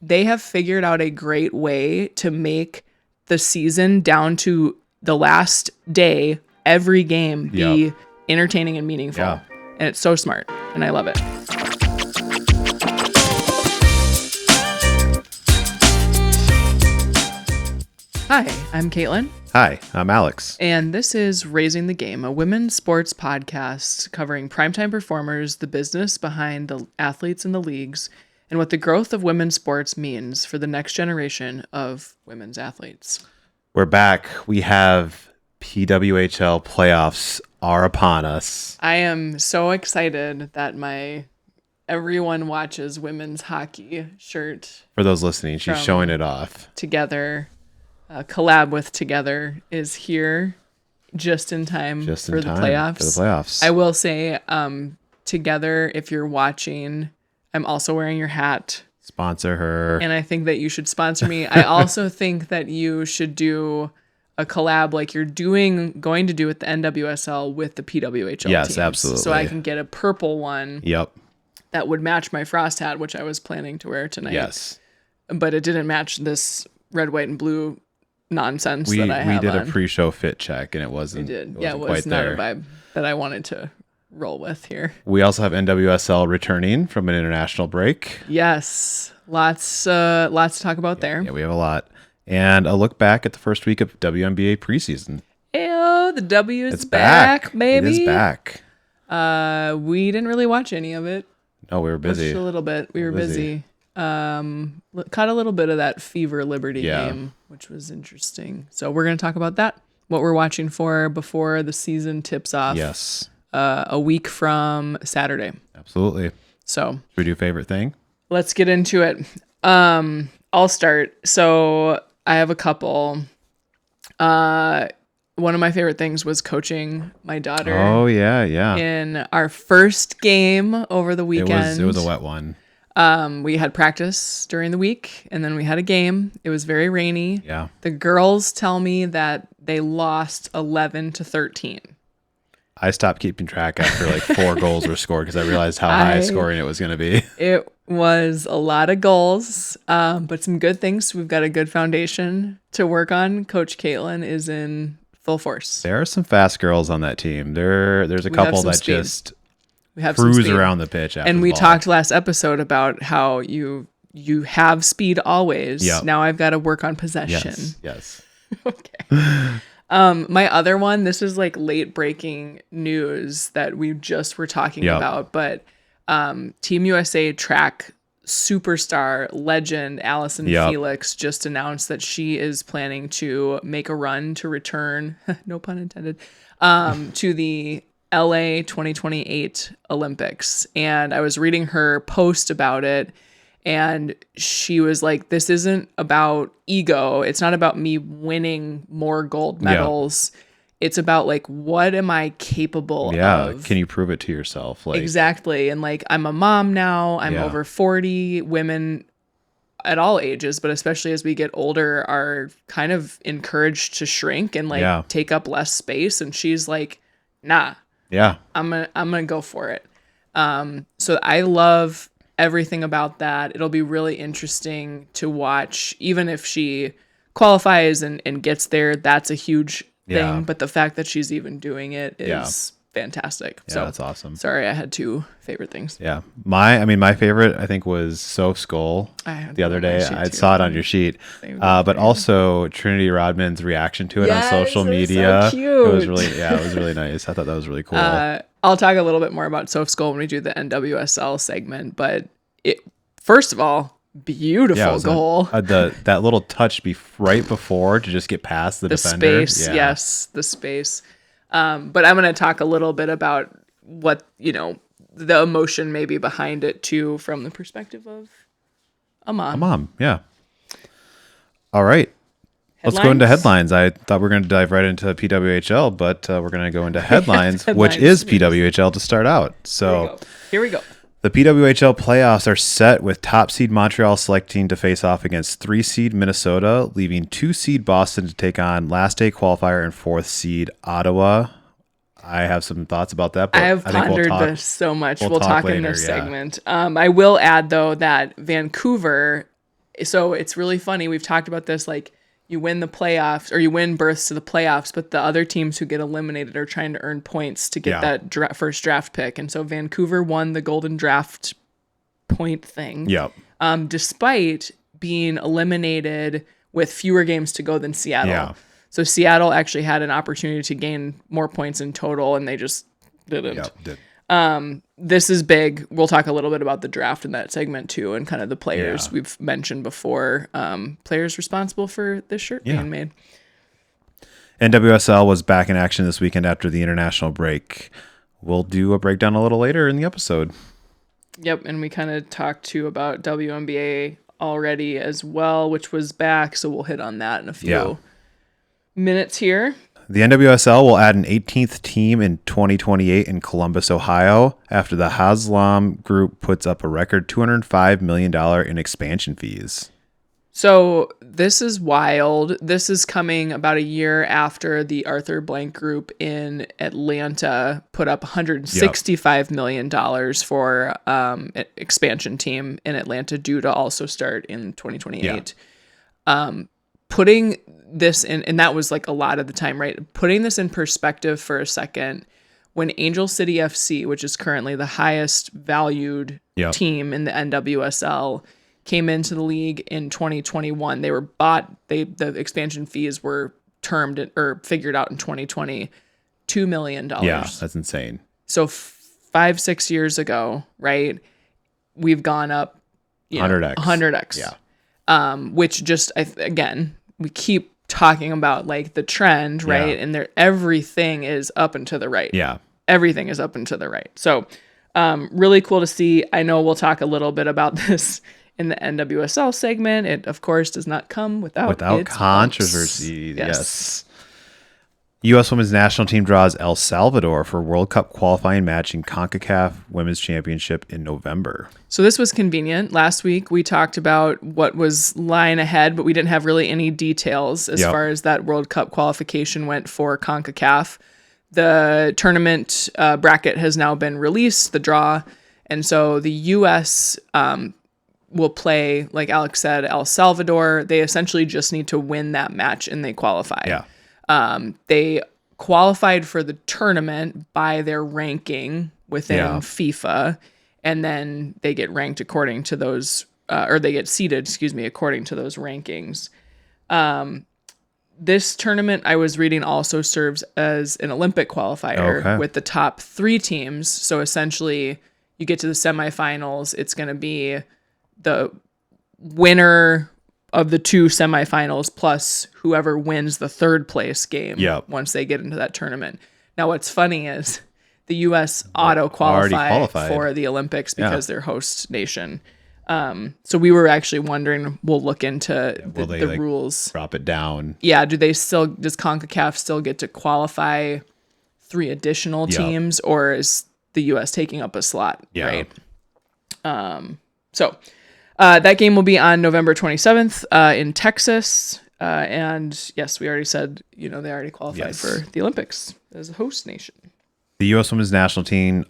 they have figured out a great way to make the season down to the last day, every game be entertaining and meaningful. Yeah. And it's so smart, and I love it. Hi, I'm Caitlin. Hi, I'm Alex. And this is Raising the Game, a women's sports podcast covering primetime performers, the business behind the athletes in the leagues, and what the growth of women's sports means for the next generation of women's athletes. We're back. We have PWHL playoffs are upon us. I am so excited that my Everyone Watches Women's Hockey shirt. For those listening, she's showing it off. Together. Collab with Together is here just in time for the playoffs. I will say, Together, if you're watching, I'm also wearing your hat. Sponsor her. And I think that you should sponsor me. I also think that you should do a collab like you're going to do with the NWSL with the PWHL Yes, teams. absolutely. So I can get a purple one. Yep. That would match my Frost hat, which I was planning to wear tonight. Yes. But it didn't match this red, white, and blue nonsense that I have. We did on. a pre-show fit check, and it wasn't. We did. It was not a vibe that I wanted to roll with here. We also have NWSL returning from an international break. Yes, lots to talk about there. Yeah, we have a lot, and a look back at the first week of WNBA preseason. Ew, the W is back, baby. It is back. We didn't really watch any of it. No, we were busy. Just a little bit. We were busy. Caught a little bit of that Fever Liberty game, which was interesting. So we're going to talk about that, what we're watching for before the season tips off. Yes. A week from Saturday. Absolutely. So should we do favorite thing? Let's get into it. I'll start. So I have a couple. One of my favorite things was coaching my daughter. Oh, yeah. In our first game over the weekend. It was a wet one. We had practice during the week, and then we had a game. It was very rainy. Yeah. The girls tell me that they lost 11-13. I stopped keeping track after like 4 goals were scored because I realized how high scoring it was going to be. It was a lot of goals, but some good things. We've got a good foundation to work on. Coach Caitlin is in full force. There are some fast girls on that team. There's a couple that speed. Just we have cruise around the pitch. And we talked last episode about how you have speed always. Yep. Now I've got to work on possession. Yes. Okay. My other one, this is like late breaking news that we just were talking about, but Team USA track superstar legend Allison Felix just announced that she is planning to make a run to return, no pun intended, to the LA 2028 Olympics. And I was reading her post about it, and she was like, this isn't about ego. It's not about me winning more gold medals. It's about like, what am I capable of? Yeah. Can you prove it to yourself? Like, exactly. And like, I'm a mom now. I'm over 40. Women at all ages, but especially as we get older, are kind of encouraged to shrink and like take up less space. And she's like, nah. Yeah. I'm gonna go for it. So I love everything about that. It'll be really interesting to watch, even if she qualifies and gets there. That's a huge thing, but the fact that she's even doing it is fantastic. Yeah, so that's awesome. Sorry, I had 2 favorite things. Yeah. My favorite, I think, was Soph's goal the other day. I saw it on your sheet. But also Trinity Rodman's reaction to it on social media. So cute. It was really nice. I thought that was really cool. I'll talk a little bit more about Soph's goal when we do the NWSL segment, but first of all, beautiful goal. That little touch right before to just get past the defender. Space, yes, the space. But I'm going to talk a little bit about what, the emotion maybe behind it too, from the perspective of a mom. A mom, yeah. All right. Let's go into headlines. I thought we were going to dive right into PWHL, but we're going to go into headlines, which is PWHL to start out. So here we go. The PWHL playoffs are set with top seed Montreal selecting to face off against 3 seed Minnesota, leaving 2 seed Boston to take on last day qualifier and 4th seed Ottawa. I have some thoughts about that. But I have pondered this so much. We'll talk in this segment. I will add, though, that Vancouver So it's really funny. We've talked about this, like you win the playoffs or you win berths to the playoffs, but the other teams who get eliminated are trying to earn points to get that first draft pick. And so Vancouver won the golden draft point thing. Yep. Despite being eliminated with fewer games to go than Seattle. Yeah. So Seattle actually had an opportunity to gain more points in total, and they just didn't. Yep, did. This is big. We'll talk a little bit about the draft in that segment too, and kind of the players we've mentioned before. Players responsible for this shirt being made. NWSL was back in action this weekend after the international break. We'll do a breakdown a little later in the episode. Yep, and we kind of talked too about WNBA already as well, which was back, so we'll hit on that in a few minutes here. The NWSL will add an 18th team in 2028 in Columbus, Ohio, after the Haslam Group puts up a record $205 million in expansion fees. So this is wild. This is coming about a year after the Arthur Blank Group in Atlanta put up $165 million for an expansion team in Atlanta due to also start in 2028. Putting this in, and that was like a lot of the time, right? Putting this in perspective for a second, when Angel City FC, which is currently the highest valued team in the NWSL, came into the league in 2021, they were bought. The expansion fees were termed or figured out in 2020, $2 million. Yeah, that's insane. So 5-6 years ago, right? We've gone up 100x. 100x. Yeah. Which just again, we keep talking about like the trend, right? And everything is up and to the right. Yeah. Everything is up and to the right. So really cool to see. I know we'll talk a little bit about this in the NWSL segment. It, of course, does not come without controversy. Yes. U.S. Women's National Team draws El Salvador for World Cup qualifying match in CONCACAF Women's Championship in November. So this was convenient. Last week, we talked about what was lying ahead, but we didn't have really any details as far as that World Cup qualification went for CONCACAF. The tournament bracket has now been released, the draw. And so the U.S. will play, like Alex said, El Salvador. They essentially just need to win that match and they qualify. Yeah. They qualified for the tournament by their ranking within FIFA, and then they get ranked according to those, or they get seeded, according to those rankings. This tournament, I was reading, also serves as an Olympic qualifier with the top 3 teams. So essentially, you get to the semifinals. It's going to be the winner of the 2 semifinals plus whoever wins the 3rd place game once they get into that tournament. Now, what's funny is the U.S. auto-qualified for the Olympics because they're host nation. So we were actually wondering, we'll look into the rules. Drop it down. Yeah, does CONCACAF still get to qualify 3 additional teams, or is the U.S. taking up a slot, right? That game will be on November 27th in Texas. And yes, we already said, they already qualified for the Olympics as a host nation. The U.S. Women's National Team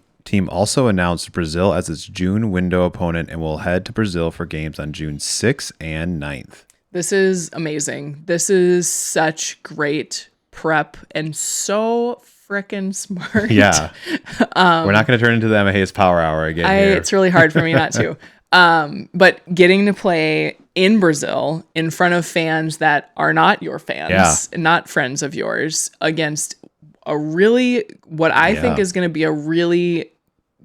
also announced Brazil as its June window opponent and will head to Brazil for games on June 6th and 9th. This is amazing. This is such great prep and so freaking smart. Yeah. We're not going to turn into the Emma Hayes Power Hour again here. It's really hard for me not to. But getting to play in Brazil in front of fans that are not your fans, not friends of yours, against a really, what I think is going to be a really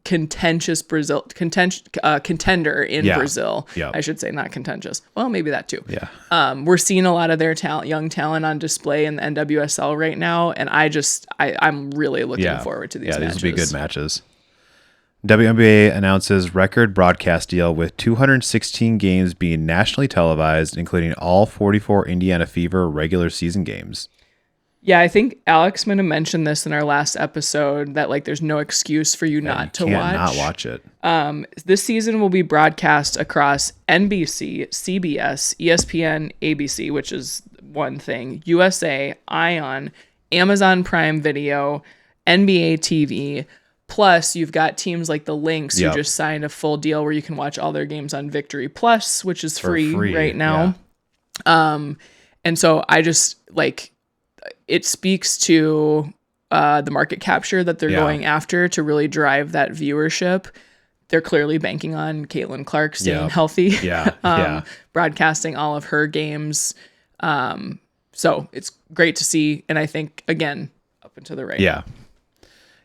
contentious contender in Brazil. I should say, not contentious. Well, maybe that too. Yeah. We're seeing a lot of their young talent on display in the NWSL right now, and I'm really looking forward to these matches. These will be good matches. WNBA announces record broadcast deal with 216 games being nationally televised, including all 44 Indiana Fever regular season games. Yeah, I think Alex might have mentioned this in our last episode that there's no excuse for you not to watch it. This season will be broadcast across NBC, CBS, ESPN, ABC, which is one thing, USA, ION, Amazon Prime Video, NBA TV, Plus, you've got teams like the Lynx Yep. who just signed a full deal where you can watch all their games on Victory Plus, which is For free right now. And so I just like, it speaks to the market capture that they're going after to really drive that viewership. They're clearly banking on Caitlin Clark staying healthy, broadcasting all of her games. So it's great to see. And I think, again, up and to the right. Yeah.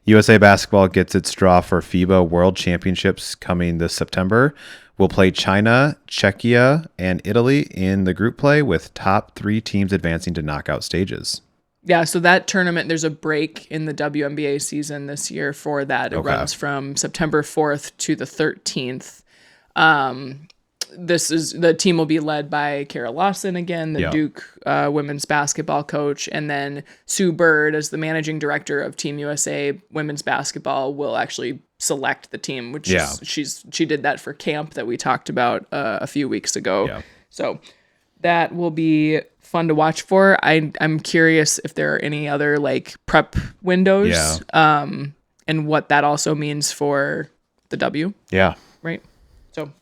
USA Basketball gets its draw for FIBA World Championships coming this September. We'll play China, Czechia, and Italy in the group play, with top 3 teams advancing to knockout stages. Yeah, so that tournament, there's a break in the WNBA season this year for that. It runs from September 4th to the 13th. The team will be led by Kara Lawson again, the Duke women's basketball coach, and then Sue Bird as the managing director of Team USA women's basketball will actually select the team, which she did that for camp that we talked about a few weeks ago. Yeah. So that will be fun to watch for. I'm curious if there are any other like prep windows, and what that also means for the W. Yeah. Right. So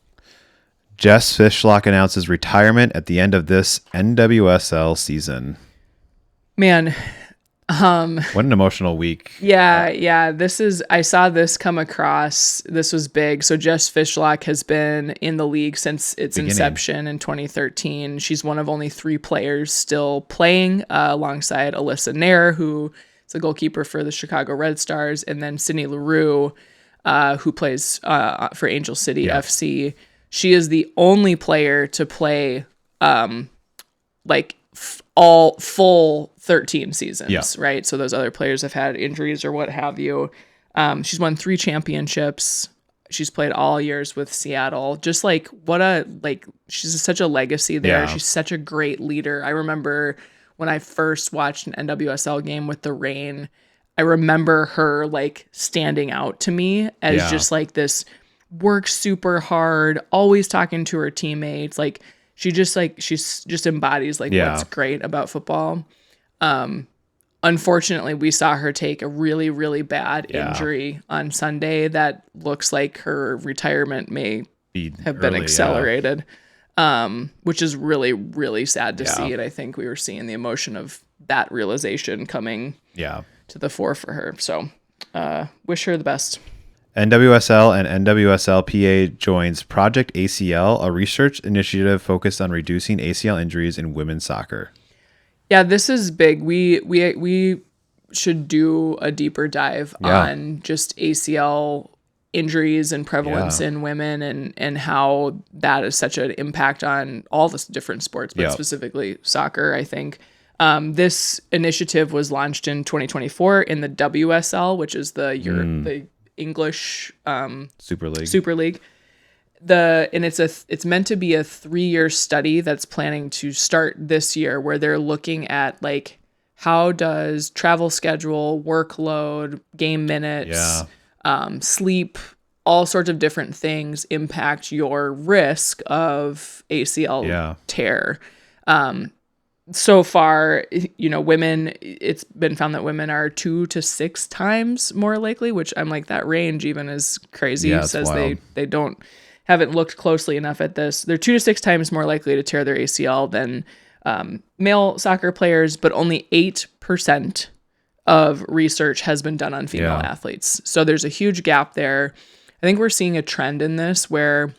Jess Fishlock announces retirement at the end of this NWSL season. Man, what an emotional week. Yeah. I saw this come across. This was big. So Jess Fishlock has been in the league since its inception in 2013. She's one of only 3 players still playing, alongside Alyssa Nair, who is a goalkeeper for the Chicago Red Stars, and then Sydney Leroux, who plays for Angel City FC. She is the only player to play all full 13 seasons, right? So those other players have had injuries or what have you. She's won 3 championships. She's played all years with Seattle. Just she's such a legacy there. Yeah. She's such a great leader. I remember when I first watched an NWSL game with the Reign, I remember her like standing out to me as just like this, works super hard, always talking to her teammates. Like she just embodies what's great about football. Unfortunately, we saw her take a really, really bad injury on Sunday that looks like her retirement may have been accelerated, which is really, really sad to see. And I think we were seeing the emotion of that realization coming to the fore for her. So wish her the best. NWSL and NWSLPA joins Project ACL, a research initiative focused on reducing ACL injuries in women's soccer. Yeah, this is big. We should do a deeper dive on just ACL injuries and prevalence in women, and how that is such an impact on all the different sports, but specifically soccer, I think. This initiative was launched in 2024 in the WSL, which is the English Super League. It's meant to be a 3-year study that's planning to start this year, where they're looking at like, how does travel schedule, workload, game minutes, sleep, all sorts of different things impact your risk of ACL tear. So far, women, it's been found that women are 2 to 6 times more likely, which I'm like, that range even is crazy. It says wild. They haven't looked closely enough at this. They're 2 to 6 times more likely to tear their ACL than male soccer players, but only 8% of research has been done on female athletes. So there's a huge gap there. I think we're seeing a trend in this where,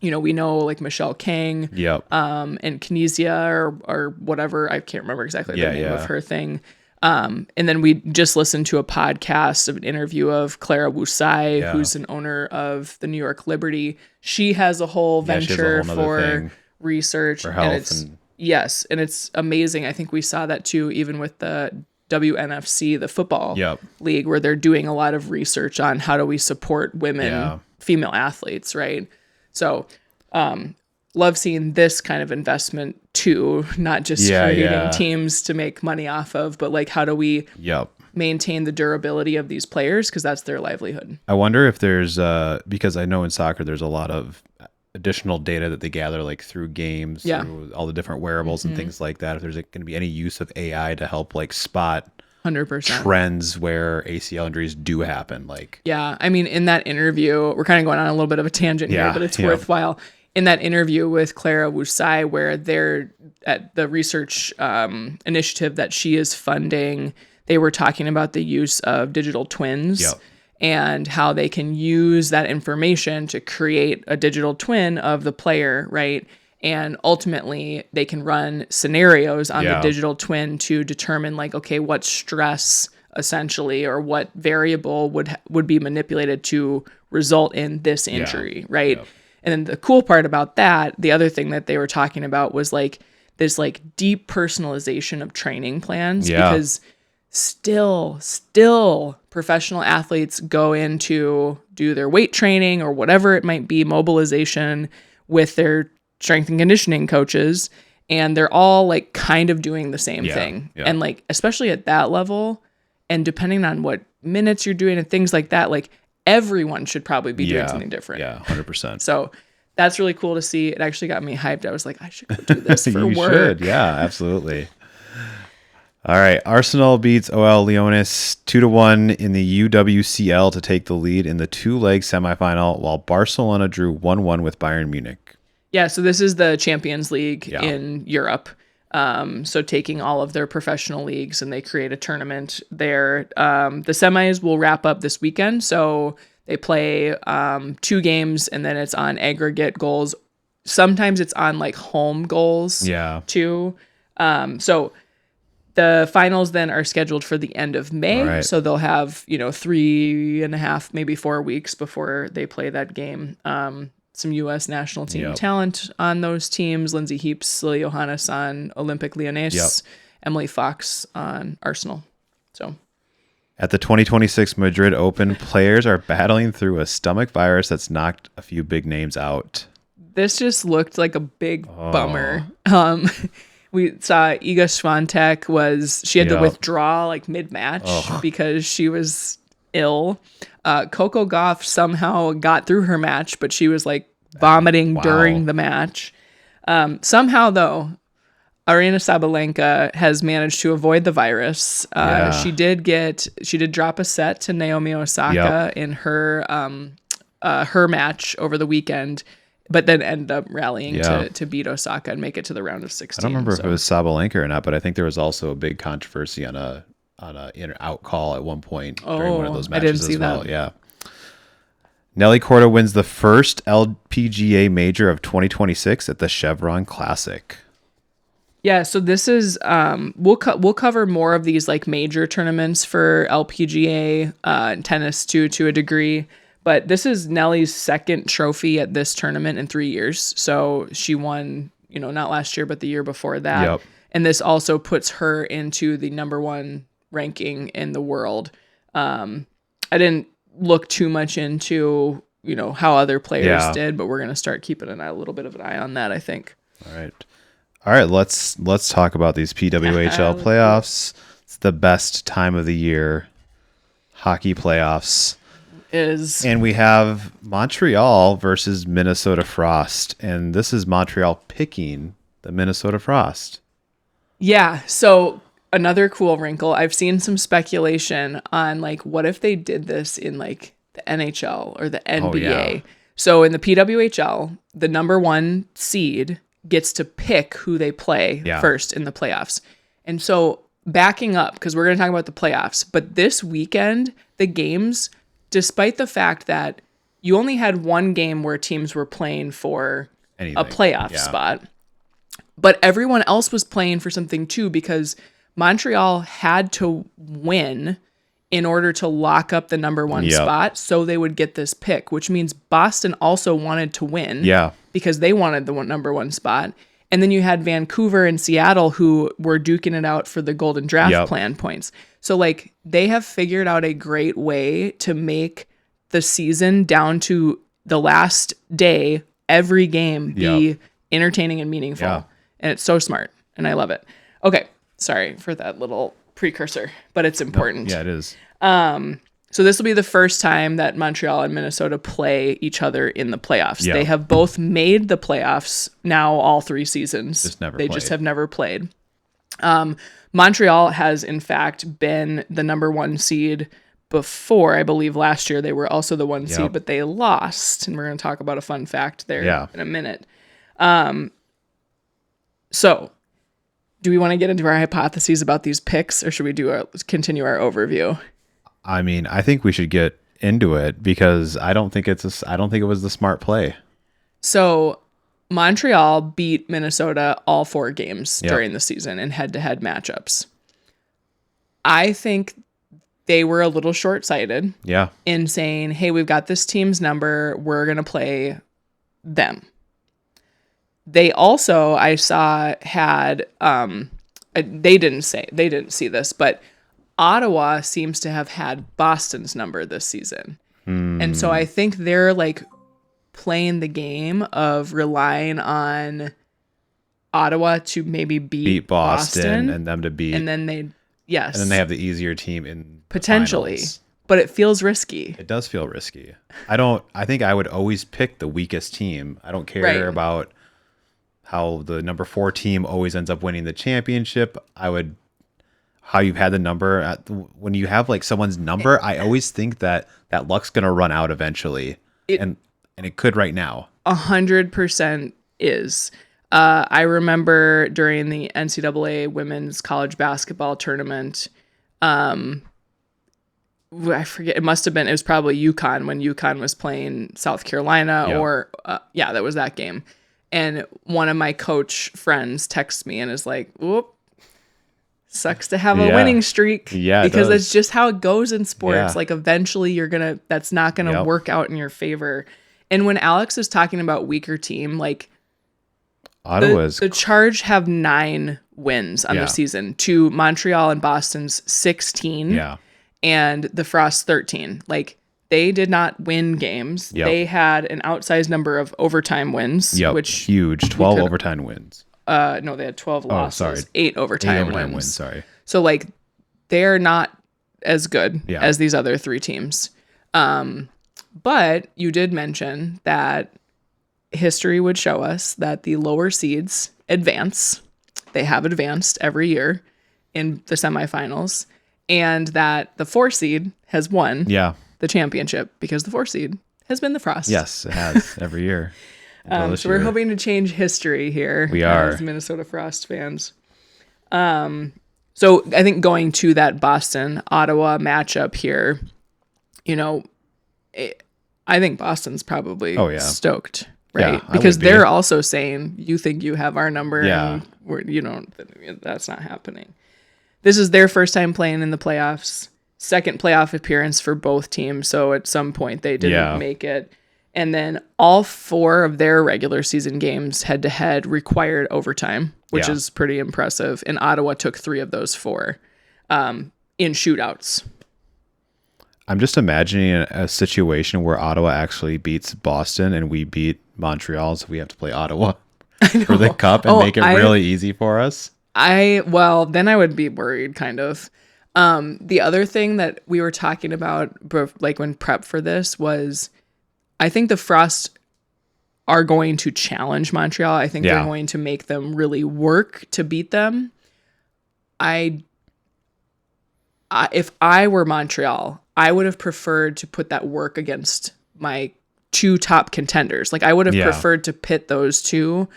we know like Michelle Kang, and Kinesia or whatever. I can't remember exactly the name of her thing. And then we just listened to a podcast of an interview of Clara Wusai, who's an owner of the New York Liberty. She has a whole venture for research for health, and it's amazing. I think we saw that too, even with the WNFC, the football league, where they're doing a lot of research on how do we support women, female athletes, right? So, love seeing this kind of investment too, not just creating teams to make money off of, but like, how do we maintain the durability of these players? Because that's their livelihood. I wonder if there's, because I know in soccer, there's a lot of additional data that they gather like through games, through all the different wearables and things like that. If there's going to be any use of AI to help like spot 100%. trends where ACL injuries do happen. Like, yeah, I mean, in that interview, we're kind of going on a little bit of a tangent here, but it's worthwhile. In that interview with Clara Wusai, where they're at the research initiative that she is funding, they were talking about the use of digital twins and how they can use that information to create a digital twin of the player, right? And ultimately, they can run scenarios on the digital twin to determine, like, okay, what stress essentially or what variable would be manipulated to result in this injury, right? Yeah. And then the cool part about that, the other thing that they were talking about was like this like deep personalization of training plans because still professional athletes go in to do their weight training or whatever it might be, mobilization with their strength and conditioning coaches, and they're all like kind of doing the same thing. And like, especially at that level, and depending on what minutes you're doing and things like that, like everyone should probably be doing something different. Yeah, 100%. So that's really cool to see. It actually got me hyped. I was like, I should go do this for you work. Should. Yeah, absolutely. All right. Arsenal beats OL Leonis 2-1 in the UWCL to take the lead in the two-leg semifinal, while Barcelona drew 1-1 with Bayern Munich. Yeah, so this is the Champions League in Europe. So taking all of their professional leagues and they create a tournament there. The semis will wrap up this weekend. So they play 2 games and then it's on aggregate goals. Sometimes it's on like home goals too. So the finals then are scheduled for the end of May. Right. So they'll have, 3.5, maybe 4 weeks before they play that game. Some U.S. national team talent on those teams. Lindsay Heaps, Lily Johannes on Olympic Lyonnais, Emily Fox on Arsenal. So, at the 2026 Madrid Open, players are battling through a stomach virus that's knocked a few big names out. This just looked like a big bummer. We saw Iga Swiatek she had to withdraw like mid-match because she was ill. Coco Gauff somehow got through her match, but she was like vomiting during the match. Somehow though, Aryna Sabalenka has managed to avoid the virus. She did drop a set to Naomi Osaka in her match over the weekend, but then ended up rallying to beat Osaka and make it to the round of 16. I don't remember if it was Sabalenka or not, but I think there was also a big controversy on a in or out call at one point during one of those matches. I didn't see that. Yeah. Nelly Korda wins the first LPGA major of 2026 at the Chevron Classic. Yeah, so this is we'll cover more of these like major tournaments for LPGA tennis to a degree, but this is Nelly's second trophy at this tournament in 3 years. So she won, not last year but the year before that. Yep. And this also puts her into the number 1 ranking in the world. I didn't look too much into, how other players did, but we're going to start keeping a little bit of an eye on that, I think. All right. Let's talk about these PWHL playoffs. It's the best time of the year. Hockey playoffs and we have Montreal versus Minnesota Frost, and this is Montreal picking the Minnesota Frost. Yeah. So another cool wrinkle, I've seen some speculation on like, what if they did this in like the NHL or the NBA? So in the PWHL, the number 1 seed gets to pick who they play first in the playoffs. And so backing up, because we're going to talk about the playoffs, but this weekend, the games, despite the fact that you only had one game where teams were playing for a playoff spot, but everyone else was playing for something too, because Montreal had to win in order to lock up the number 1 spot so they would get this pick, which means Boston also wanted to win because they wanted the number 1 spot. And then you had Vancouver and Seattle who were duking it out for the golden draft plan points. So like they have figured out a great way to make the season down to the last day, every game be entertaining and meaningful. And it's so smart and I love it. Okay. Sorry for that little precursor, but it's important. No, it is. So this will be the first time that Montreal and Minnesota play each other in the playoffs. They have both made the playoffs now all 3 seasons. Just have never played. Montreal has, in fact, been the number 1 seed before. I believe last year they were also the 1 seed, but they lost. And we're going to talk about a fun fact there in a minute. So, do we want to get into our hypotheses about these picks, or should we continue our overview? I mean, I think we should get into it because I don't think it was the smart play. So, Montreal beat Minnesota all 4 games during the season in head-to-head matchups. I think they were a little short-sighted in saying, hey, we've got this team's number. We're going to play them. They also, I saw, had, they didn't see this, but Ottawa seems to have had Boston's number this season. And so I think they're like playing the game of relying on Ottawa to maybe beat Boston and them to beat. And then and then they have the easier team in potentially. Finals. But it feels risky. It does feel risky. I think I would always pick the weakest team. I don't care about how the number 4 team always ends up winning the championship. How you've had the number when you have like someone's number, I always think that luck's going to run out eventually. And it could right now. 100% is. I remember during the NCAA women's college basketball tournament, I forget, it was probably UConn when UConn was playing South Carolina that was that game. And one of my coach friends texts me and is like, whoop, sucks to have a winning streak. Yeah, because that's just how it goes in sports. Yeah. Like eventually that's not going to work out in your favor. And when Alex is talking about weaker team, like the Charge have 9 wins on the season to Montreal and Boston's 16. Yeah. And the Frost 13. Like they did not win games. They had an outsized number of overtime wins, which huge 12 overtime wins. No, they had 12 losses. Sorry. 8 overtime wins. Sorry. So like they're not as good as these other 3 teams. But you did mention that history would show us that the lower seeds advance. They have advanced every year in the semifinals, and that the 4 seed has won the championship because the 4 seed has been the Frost. Yes, it has every year. So we're hoping to change history here. We are. As Minnesota Frost fans. So I think going to that Boston-Ottawa matchup here, I think Boston's probably stoked, right? Because they're also saying, you think you have our number and that's not happening. This is their first time playing in the playoffs, second playoff appearance for both teams. So at some point they didn't make it. And then all 4 of their regular season games head to head required overtime, which is pretty impressive. And Ottawa took 3 of those 4 in shootouts. I'm just imagining a situation where Ottawa actually beats Boston and we beat Montreal, so we have to play Ottawa for the cup and make it really easy for us. Then I would be worried, kind of. The other thing that we were talking about, like when prep for this, was I think the Frost are going to challenge Montreal. I think they're going to make them really work to beat them. If I were Montreal, I would have preferred to put that work against my 2 top contenders. Like I would have preferred to pit those 2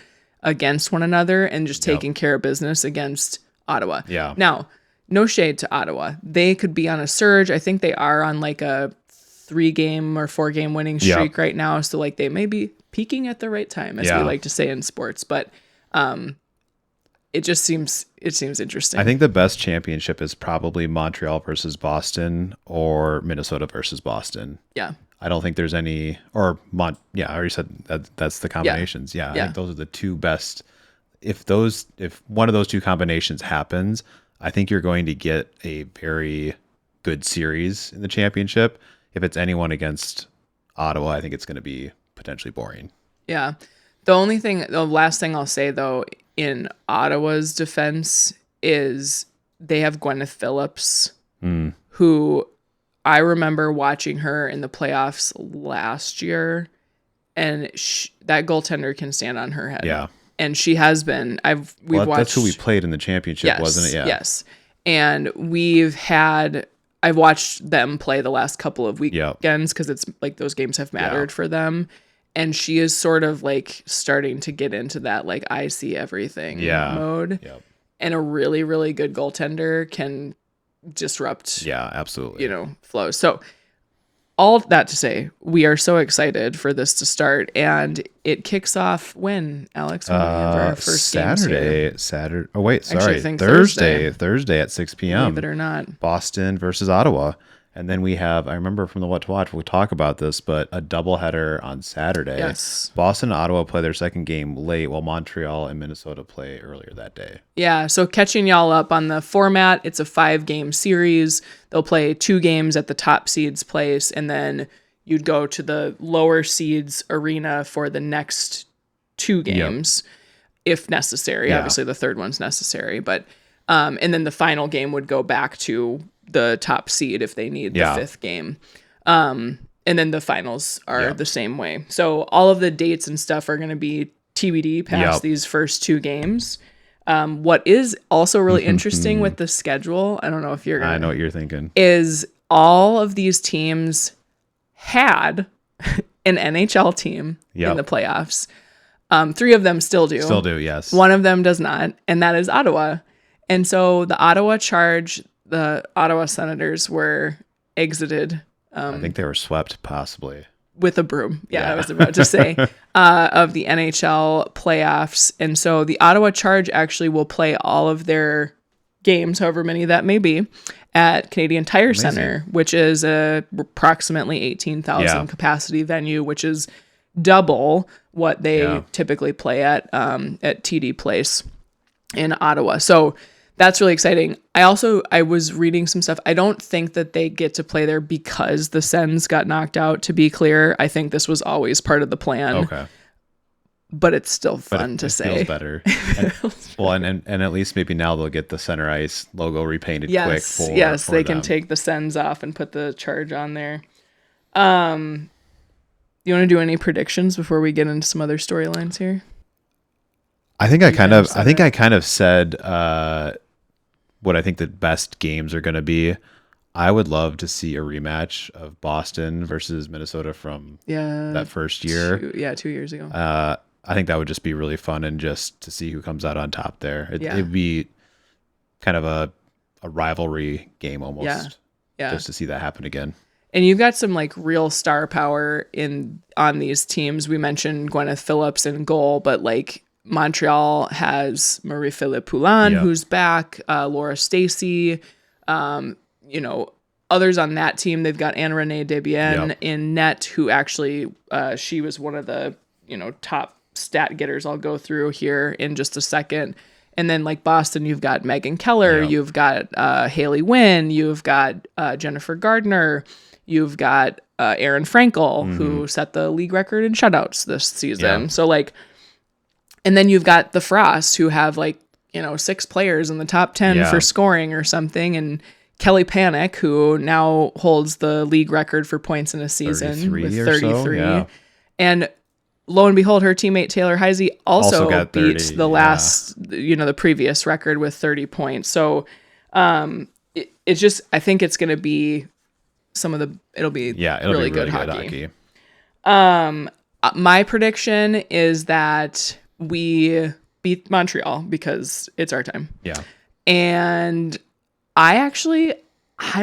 against one another and just taking care of business against Ottawa. Yeah. Now, no shade to Ottawa. They could be on a surge. I think they are on like a 3-game or 4-game winning streak right now. So like they may be peaking at the right time, as we like to say in sports. But it seems interesting. I think the best championship is probably Montreal versus Boston or Minnesota versus Boston. Yeah. I don't think there's any, I already said that's the combinations. I think those are the 2 best. If one of those 2 combinations happens, I think you're going to get a very good series in the championship. If it's anyone against Ottawa, I think it's going to be potentially boring. Yeah. The last thing I'll say though, in Ottawa's defense is they have Gwyneth Phillips, who I remember watching her in the playoffs last year, and that goaltender can stand on her head. Yeah. And she has been. We've watched. That's who we played in the championship, Yes, wasn't it? Yeah. Yes. And I've watched them play the last couple of weekends because it's like those games have mattered for them. And she is sort of like starting to get into that like I see everything mode. Yep. And a really, really good goaltender can disrupt absolutely. flow. So all that to say, we are so excited for this to start, and it kicks off when, Alex? When we have our first Saturday. Oh wait, sorry. Actually, I think Thursday at 6 p.m. Believe it or not. Boston versus Ottawa. And then we have, I remember from the What to Watch, we'll talk about this, but a doubleheader on Saturday. Yes. Boston and Ottawa play their second game late, while Montreal and Minnesota play earlier that day. Yeah, so catching y'all up on the format, it's a 5-game series. They'll play 2 games at the top seeds place, and then you'd go to the lower seeds arena for the next 2 games, if necessary. Yeah. Obviously, the third one's necessary, but and then the final game would go back to the top seed if they need the 5th game. And then the finals are the same way. So all of the dates and stuff are going to be TBD past these first 2 games. What is also really interesting with the schedule, I don't know if you're going to... I know what you're thinking. Is all of these teams had an NHL team in the playoffs. 3 of them still do. Still do, yes. 1 of them does not, and that is Ottawa. And so the Ottawa Charge, the Ottawa Senators were exited. I think they were swept, possibly. With a broom. Yeah, I was about to say, of the NHL playoffs. And so the Ottawa Charge actually will play all of their games, however many that may be, at Canadian Tire Center, which is a approximately 18,000 capacity venue, which is double what they typically play at TD Place in Ottawa. So that's really exciting. I was reading some stuff. I don't think that they get to play there because the Sens got knocked out, to be clear. I think this was always part of the plan. Okay. But it's still fun to say. Feels better. And at least maybe now they'll get the center ice logo repainted quick. Yes, they can take the Sens off and put the Charge on there. You want to do any predictions before we get into some other storylines here? I think I kind of said what I think the best games are going to be. I would love to see a rematch of Boston versus Minnesota from that first year. 2 years ago. I think that would just be really fun, and just to see who comes out on top there. It'd be kind of a rivalry game almost. Yeah. Just to see that happen again. And you've got some like real star power on these teams. We mentioned Gwyneth Phillips in goal, but like Montreal has Marie-Philippe Poulin, who's back, Laura Stacey, others on that team. They've got Anne-Renee Debienne in net, who actually, she was one of the, top stat getters I'll go through here in just a second. And then like Boston, you've got Megan Keller, you've got Haley Wynn, you've got Jennifer Gardner, you've got Erin Frankel, who set the league record in shutouts this season. Yeah. So like, and then you've got the Frost, who have like, 6 players in the top 10 for scoring or something. And Kelly Pannek, who now holds the league record for points in a season with 33. So, and lo and behold, her teammate Taylor Heisey also got 30, beat the last, the previous record with 30 points. So it's just, I think it's going to be it'll be really good hockey. My prediction is that we beat Montreal because it's our time. Yeah. And I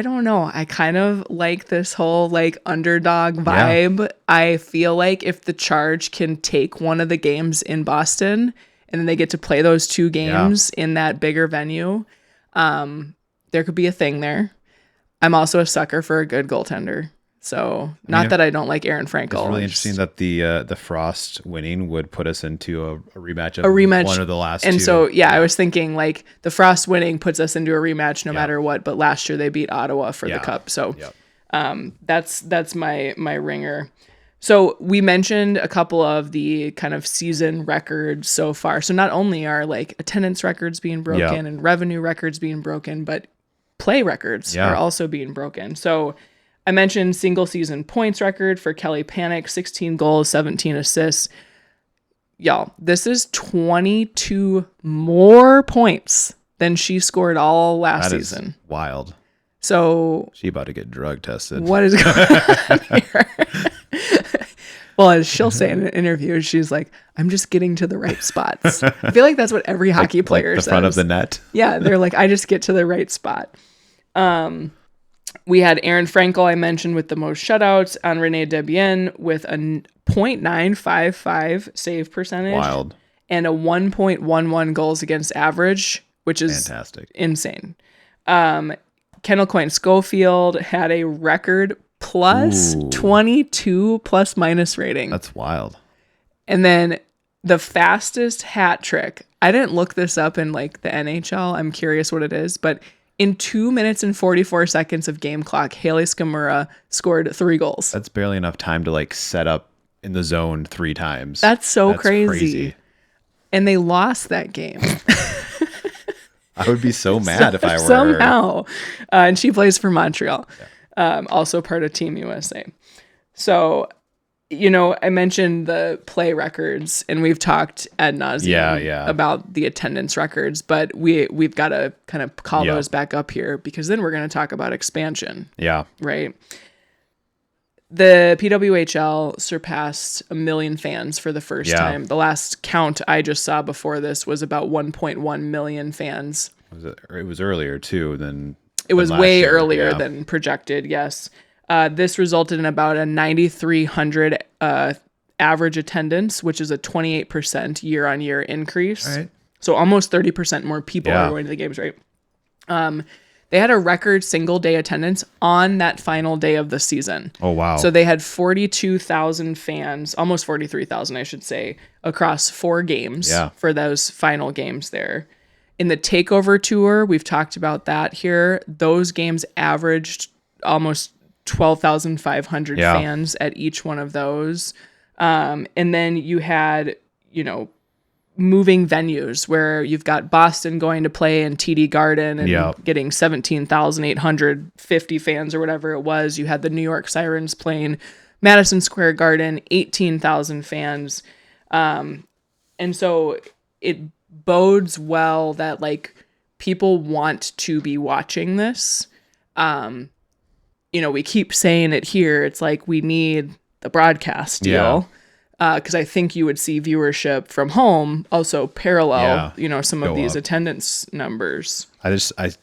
don't know. I kind of like this whole like underdog vibe. Yeah. I feel like if the Charge can take one of the games in Boston and then they get to play those 2 games in that bigger venue, there could be a thing there. I'm also a sucker for a good goaltender. So that I don't like Erin Frankel. It's really interesting that the Frost winning would put us into a rematch of one of the last 2. And so, I was thinking like the Frost winning puts us into a rematch no matter what. But last year they beat Ottawa for the cup. So that's my ringer. So we mentioned a couple of the kind of season records so far. So not only are like attendance records being broken and revenue records being broken, but play records are also being broken. So I mentioned single season points record for Kelly Pannek, 16 goals, 17 assists. y'all, this is 22 more points than she scored all last season. Is wild. So she about to get drug tested. What is going on here? Well, as she'll say in an interview, she's like, I'm just getting to the right spots. I feel like that's what every hockey player says. The front of the net. Yeah, they're like, I just get to the right spot. We had Aaron Frankel, I mentioned, with the most shutouts, on Renee Debienne with a .955 save percentage. Wild. And a 1.11 goals against average, which is fantastic. Insane. Kendall Coyne Schofield had a record plus 22 plus minus rating. That's wild. And then the fastest hat trick, I didn't look this up in like the NHL. I'm curious what it is, but in 2 minutes and 44 seconds of game clock, Haley Skamura scored 3 goals. That's barely enough time to like set up in the zone 3 times. That's crazy. And they lost that game. I would be so mad if I were somehow. And she plays for Montreal. Yeah. Also part of Team USA. So, I mentioned the play records, and we've talked ad nauseum about the attendance records, but we've got to kind of call those back up here, because then we're going to talk about expansion. Yeah. Right. The PWHL surpassed 1 million fans for the first time. The last count I just saw before this was about 1.1 million fans. It was earlier too than it was way earlier than projected. Yes. This resulted in about a 9,300 average attendance, which is a 28% year-on-year increase. Right. So almost 30% more people are going to the games, right? They had a record single-day attendance on that final day of the season. Oh, wow. So they had 42,000 fans, almost 43,000, I should say, across 4 games for those final games there. In the takeover tour, we've talked about that here. Those games averaged almost 12,500 fans at each one of those. And then you had, moving venues where you've got Boston going to play in TD Garden and getting 17,850 fans or whatever it was. You had the New York Sirens playing Madison Square Garden, 18,000 fans. And so it bodes well that like people want to be watching this. We keep saying it here. It's like we need the broadcast deal. Because I think you would see viewership from home also parallel, some of these attendance numbers.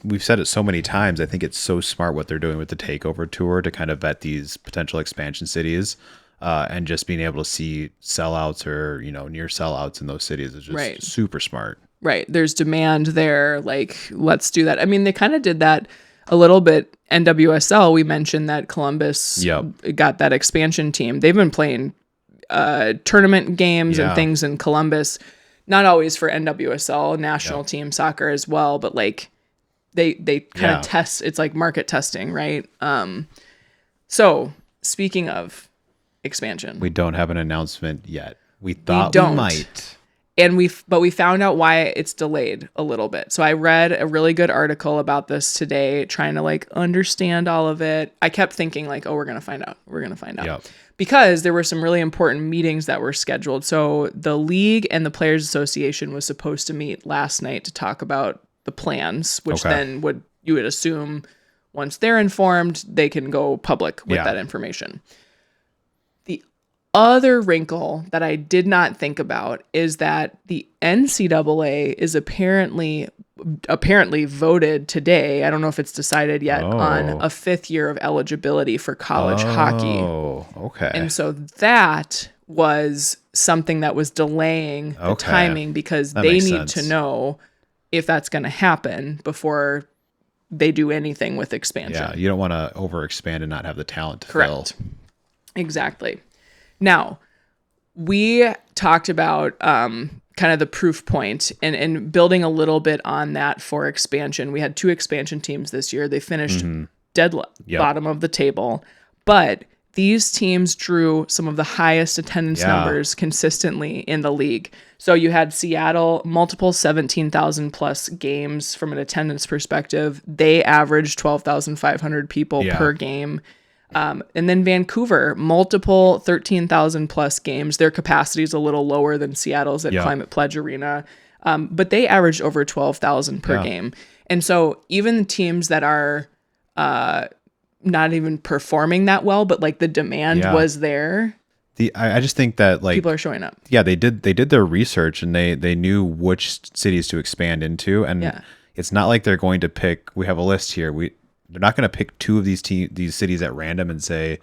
We've said it so many times. I think it's so smart what they're doing with the takeover tour to kind of vet these potential expansion cities, and just being able to see sellouts or near sellouts in those cities is just super smart. Right. There's demand there. Like, let's do that. I mean, they kind of did that a little bit. NWSL, we mentioned that Columbus got that expansion team. They've been playing tournament games and things in Columbus, not always for NWSL national team soccer as well, but like they kind of test. It's like market testing, right? So speaking of expansion, we don't have an announcement yet. We thought we might, and we found out why it's delayed a little bit. So I read a really good article about this today, trying to like understand all of it. I kept thinking like, oh, we're gonna find out. Yep. Because there were some really important meetings that were scheduled. So the league and the Players Association was supposed to meet last night to talk about the plans, which then you would assume once they're informed, they can go public with that information. The other wrinkle that I did not think about is that the NCAA is apparently voted today, I don't know if it's decided yet, on a 5th year of eligibility for college hockey. Oh, okay. And so that was something that was delaying the timing, because they need to know if that's going to happen before they do anything with expansion. Yeah, you don't want to overexpand and not have the talent to fill. Exactly. Now, we talked about kind of the proof point and building a little bit on that for expansion. We had 2 expansion teams this year. They finished dead bottom of the table, but these teams drew some of the highest attendance numbers consistently in the league. So you had Seattle, multiple 17,000 plus games from an attendance perspective. They averaged 12,500 people per game. And then Vancouver, multiple 13,000 plus games. Their capacity is a little lower than Seattle's at Climate Pledge Arena. But they averaged over 12,000 per game. And so even teams that are not even performing that well, but like the demand was there. I just think that like people are showing up. Yeah, they did their research and they knew which cities to expand into. And it's not like they're going to pick, we have a list here. They're not going to pick two of these cities at random and say,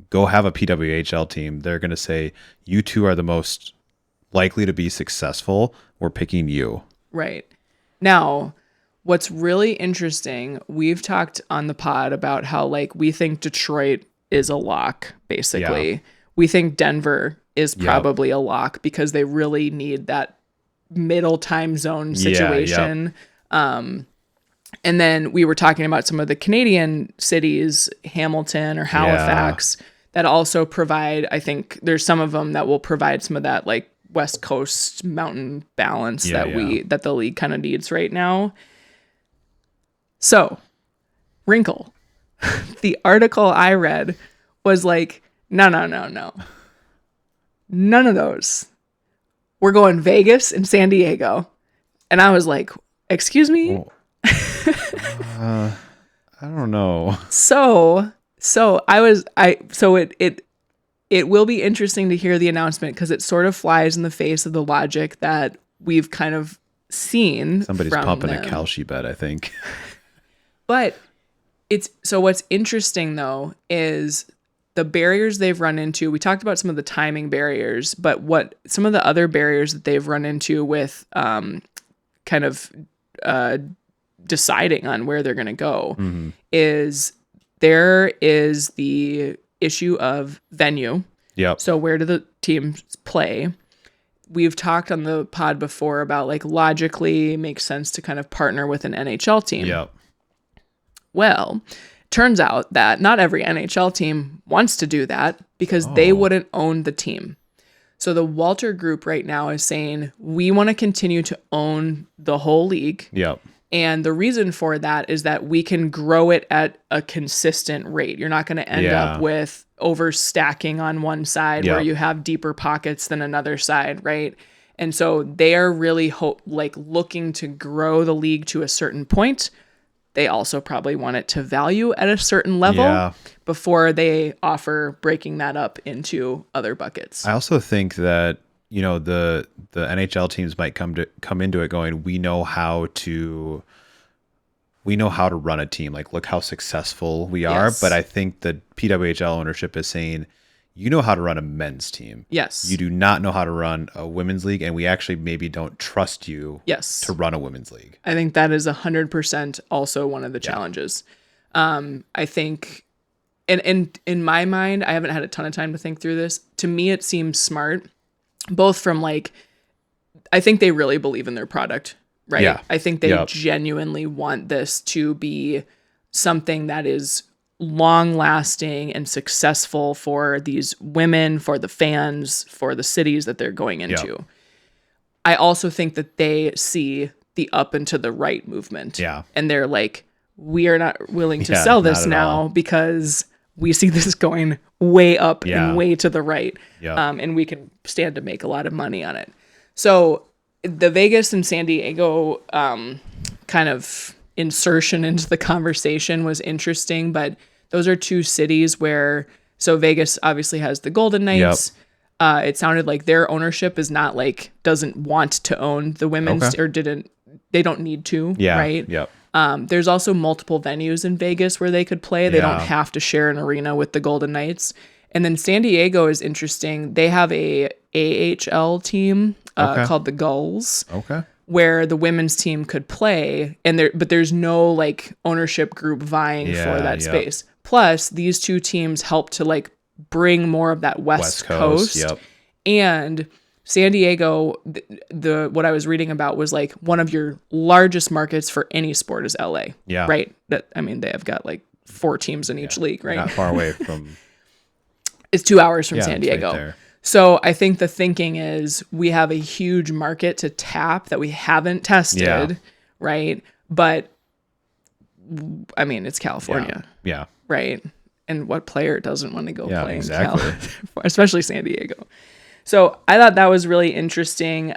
go have a PWHL team. They're going to say, you two are the most likely to be successful. We're picking you. Right. Now, what's really interesting, we've talked on the pod about how like we think Detroit is a lock, basically. Yeah. We think Denver is probably a lock because they really need that middle time zone situation. And then we were talking about some of the Canadian cities, Hamilton or Halifax, that also provide, I think there's some of them that will provide some of that like West Coast mountain balance that the league kind of needs right now. So, wrinkle. The article I read was like, no. None of those. We're going Vegas and San Diego. And I was like, excuse me? I don't know. So it will be interesting to hear the announcement because it sort of flies in the face of the logic that we've kind of seen. Somebody's pumping a Kalshi bet, I think. But what's interesting though is the barriers they've run into. We talked about some of the timing barriers, but what some of the other barriers that they've run into with kind of deciding on where they're going to go is there is the issue of venue. Yep. So where do the teams play? We've talked on the pod before about like logically it makes sense to kind of partner with an NHL team. Yep. Well, turns out that not every NHL team wants to do that because they wouldn't own the team. So the Walter Group right now is saying, we want to continue to own the whole league. Yep. And the reason for that is that we can grow it at a consistent rate. You're not going to end up with overstacking on one side where you have deeper pockets than another side, right? And so they are really looking to grow the league to a certain point. They also probably want it to value at a certain level before they offer breaking that up into other buckets. I also think that, you know, the NHL teams might come into it going, we know how to run a team. Like, look how successful we are. But I think the PWHL ownership is saying, you know how to run a men's team. Yes. You do not know how to run a women's league, and we actually maybe don't trust you to run a women's league. I think that is 100% also one of the challenges. I think, and in my mind, I haven't had a ton of time to think through this. To me, it seems smart, both from like, I think they really believe in their product, right? Yeah. I think they genuinely want this to be something that is long lasting and successful for these women, for the fans, for the cities that they're going into. Yep. I also think that they see the up and to the right movement. Yeah. And they're like, we are not willing to sell this now because we see this going way up and way to the right. Yep. And we can stand to make a lot of money on it. So the Vegas and San Diego kind of insertion into the conversation was interesting, but those are two cities where, so Vegas obviously has the Golden Knights. Yep. It sounded like their ownership is not like, doesn't want to own the women's or they don't need to. Yeah. Right. Yep. There's also multiple venues in Vegas where they could play. They don't have to share an arena with the Golden Knights. And then San Diego is interesting. They have a AHL team called the Gulls. Okay. Where the women's team could play, but there's no like ownership group vying for that space. Plus, these two teams help to like bring more of that West Coast. Yep. And San Diego, the what I was reading about was like one of your largest markets for any sport is LA. Yeah. Right. That, I mean, they have got like 4 teams in each league, right? Not far away from. It's 2 hours from San Diego. Right there. So I think the thinking is we have a huge market to tap that we haven't tested, right? But I mean, it's California. Yeah. Right? And what player doesn't want to go play exactly. in Cal, especially San Diego? So I thought that was really interesting.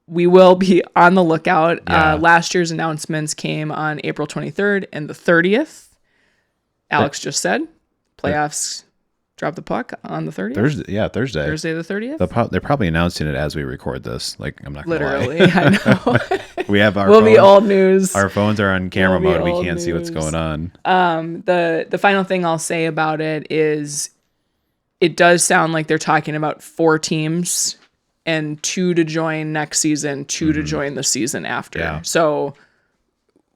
We will be on the lookout. Last year's announcements came on April 23rd and the 30th. Alex just said playoffs drop the puck on the 30th. Thursday. Thursday the 30th. They're probably announcing it as we record this. Like, I'm not gonna Literally, lie. I know. We have our We'll be old news. Our phones are on camera mode. We old can't see what's news. going on. The final thing I'll say about it is it does sound like they're talking about 4 teams and 2 to join next season, 2 to join the season after. Yeah. So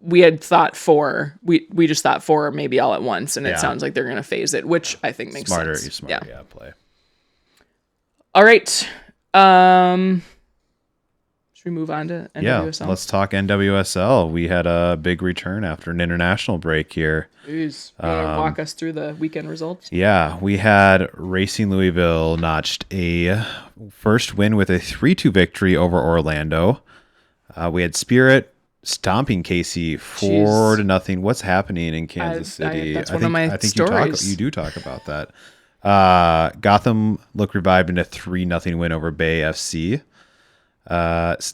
we had thought 4. We just thought 4 maybe all at once, and it sounds like they're going to phase it, which I think makes Smarter, sense. yeah, play. All right. Should we move on to NWSL? Yeah, let's talk NWSL. We had a big return after an international break here. Please walk us through the weekend results. Yeah, we had Racing Louisville notched a first win with a 3-2 victory over Orlando. We had Spirit stomping KC 4-0. What's happening in Kansas City? That's one of my stories. You do talk about that. Gotham looked revived in a 3-0 win over Bay FC.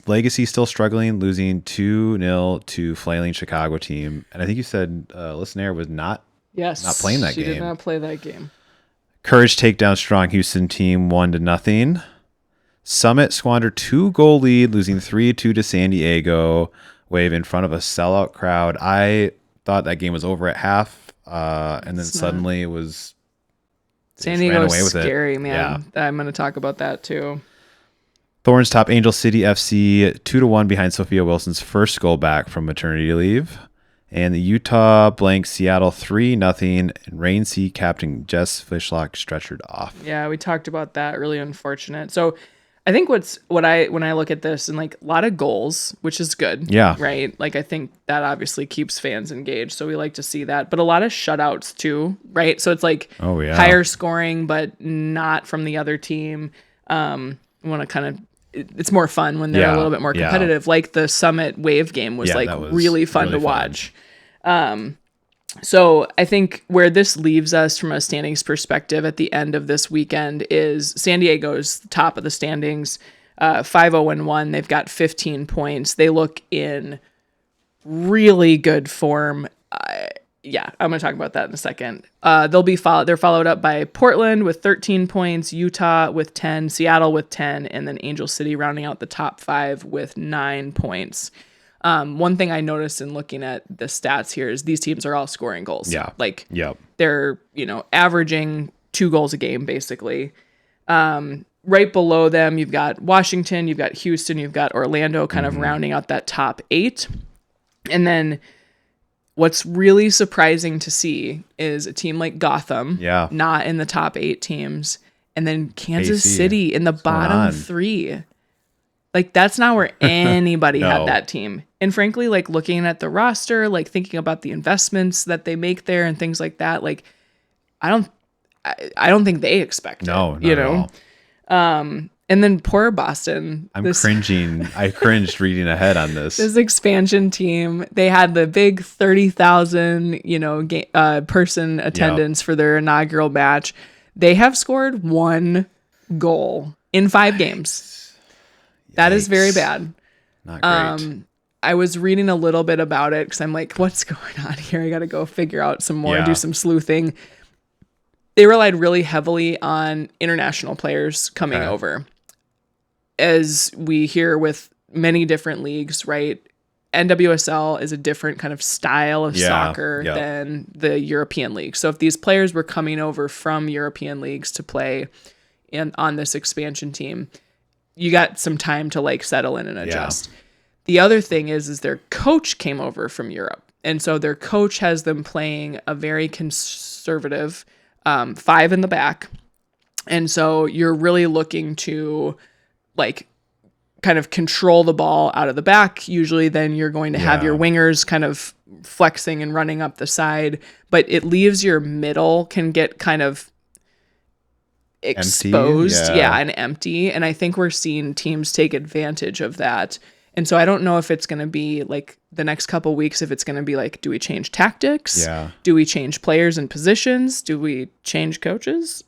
Legacy still struggling, losing 2-0 to flailing Chicago team. And I think you said Listener was not playing that game. She did not play that game. Courage take down strong Houston team 1-0. Summit squandered 2-goal lead, losing 3-2 to San Diego. Wave in front of a sellout crowd. I thought that game was over at half, and then suddenly it was. San Diego was scary, man. Yeah. I'm going to talk about that too. Thorns top Angel City FC 2-1 behind Sophia Wilson's first goal back from maternity leave. And the Utah blank Seattle 3-0, and Rain C captain Jess Fishlock stretchered off. Yeah, we talked about that. Really unfortunate. So I think when I look at this, and like a lot of goals, which is good. Yeah. Right. Like I think that obviously keeps fans engaged. So we like to see that, but a lot of shutouts too. Right. So it's like higher scoring, but not from the other team. Want to kind of, it's more fun when they're a little bit more competitive. Like the Summit Wave game was really fun to watch. So I think where this leaves us from a standings perspective at the end of this weekend is San Diego's top of the standings, 5-0-1. They've got 15 points. They look in really good form. I'm going to talk about that in a second. They're followed up by Portland with 13 points, Utah with 10, Seattle with 10, and then Angel City rounding out the top 5 with 9 points. One thing I noticed in looking at the stats here is these teams are all scoring goals. Yeah. They're, averaging 2 goals a game, basically. Right below them, you've got Washington, you've got Houston, you've got Orlando kind of rounding out that top 8. And then what's really surprising to see is a team like Gotham, not in the top 8 teams, and then Kansas City in the bottom 3. Like, that's not where anybody had that team. And frankly, like, looking at the roster, like, thinking about the investments that they make there and things like that, like, I don't think they expect it, At all. And then poor Boston. Cringing. I cringed reading ahead on this. This expansion team, they had the big 30,000, person attendance for their inaugural match. They have scored 1 goal in 5 games. That is very bad. Not great. I was reading a little bit about it because I'm like, what's going on here? I got to go figure out some more, do some sleuthing. They relied really heavily on international players coming over. As we hear with many different leagues, right? NWSL is a different kind of style of soccer than the European league. So if these players were coming over from European leagues to play on this expansion team, you got some time to like settle in and adjust. The other thing is their coach came over from Europe. And so their coach has them playing a very conservative 5 in the back. And so you're really looking to like kind of control the ball out of the back. Usually then you're going to have your wingers kind of flexing and running up the side, but it leaves your middle can get kind of exposed and empty, and I think we're seeing teams take advantage of that And so I don't know if it's going to be like the next couple weeks, if it's going to be like, do we change tactics? Yeah. Do we change players and positions? Do we change coaches?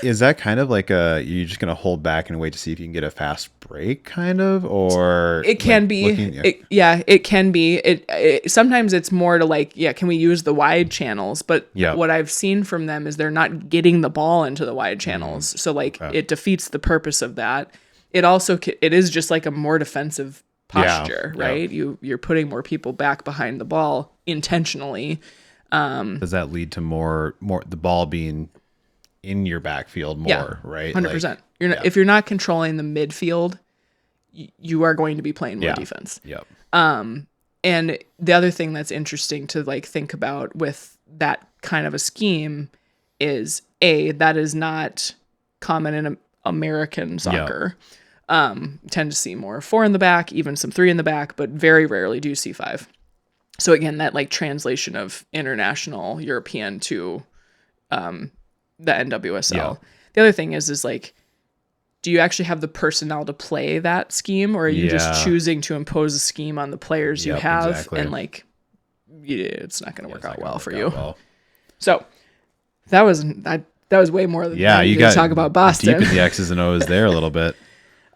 Is that kind of like you're just going to hold back and wait to see if you can get a fast break kind of, or it can be, it can be. It sometimes it's more to like, can we use the wide channels? But what I've seen from them is they're not getting the ball into the wide channels. So like it defeats the purpose of that. It also, it is just like a more defensive posture, right? You're putting more people back behind the ball intentionally. Does that lead to more the ball being in your backfield more, right? 100%. Like, if you're not controlling the midfield, you are going to be playing more defense. Yep. And the other thing that's interesting to like think about with that kind of a scheme is that is not common in American soccer. Tend to see more 4 in the back, even some 3 in the back, but very rarely do you see 5. So again, that like translation of international European to the NWSL. Yeah. The other thing is like, do you actually have the personnel to play that scheme, or are you just choosing to impose a scheme on the players you have? Exactly. And like, it's not going to work out well for you. So that was way more than you got to talk about Boston. Deep in the X's and O's there a little bit.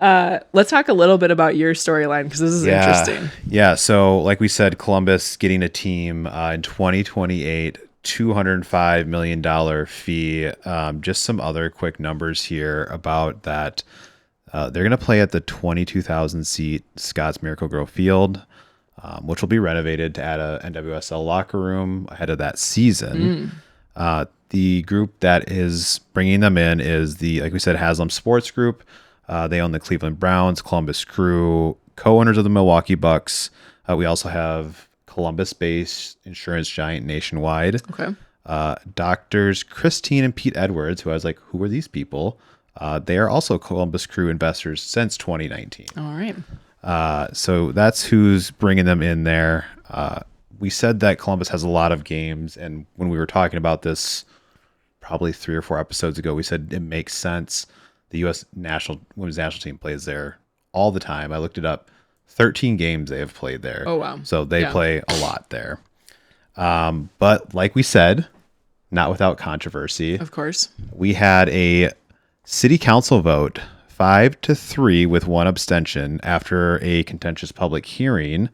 Let's talk a little bit about your storyline, because this is interesting. Yeah. So like we said, Columbus getting a team in 2028, $205 million fee. Just some other quick numbers here about that. They're going to play at the 22,000 seat Scott's Miracle-Gro Field, which will be renovated to add a NWSL locker room ahead of that season. The group that is bringing them in is like we said, Haslam Sports Group. They own the Cleveland Browns, Columbus Crew, co-owners of the Milwaukee Bucks. We also have Columbus-based insurance giant Nationwide. Okay. Doctors Christine and Pete Edwards, who I was like, who are these people? They are also Columbus Crew investors since 2019. All right. So that's who's bringing them in there. We said that Columbus has a lot of games, and when we were talking about this probably 3 or 4 episodes ago, we said it makes sense. The U.S. women's national team plays there all the time. I looked it up. 13 games they have played there. Oh, wow. So they play a lot there. But like we said, not without controversy. Of course. We had a city council vote 5-3 with 1 abstention after a contentious public hearing.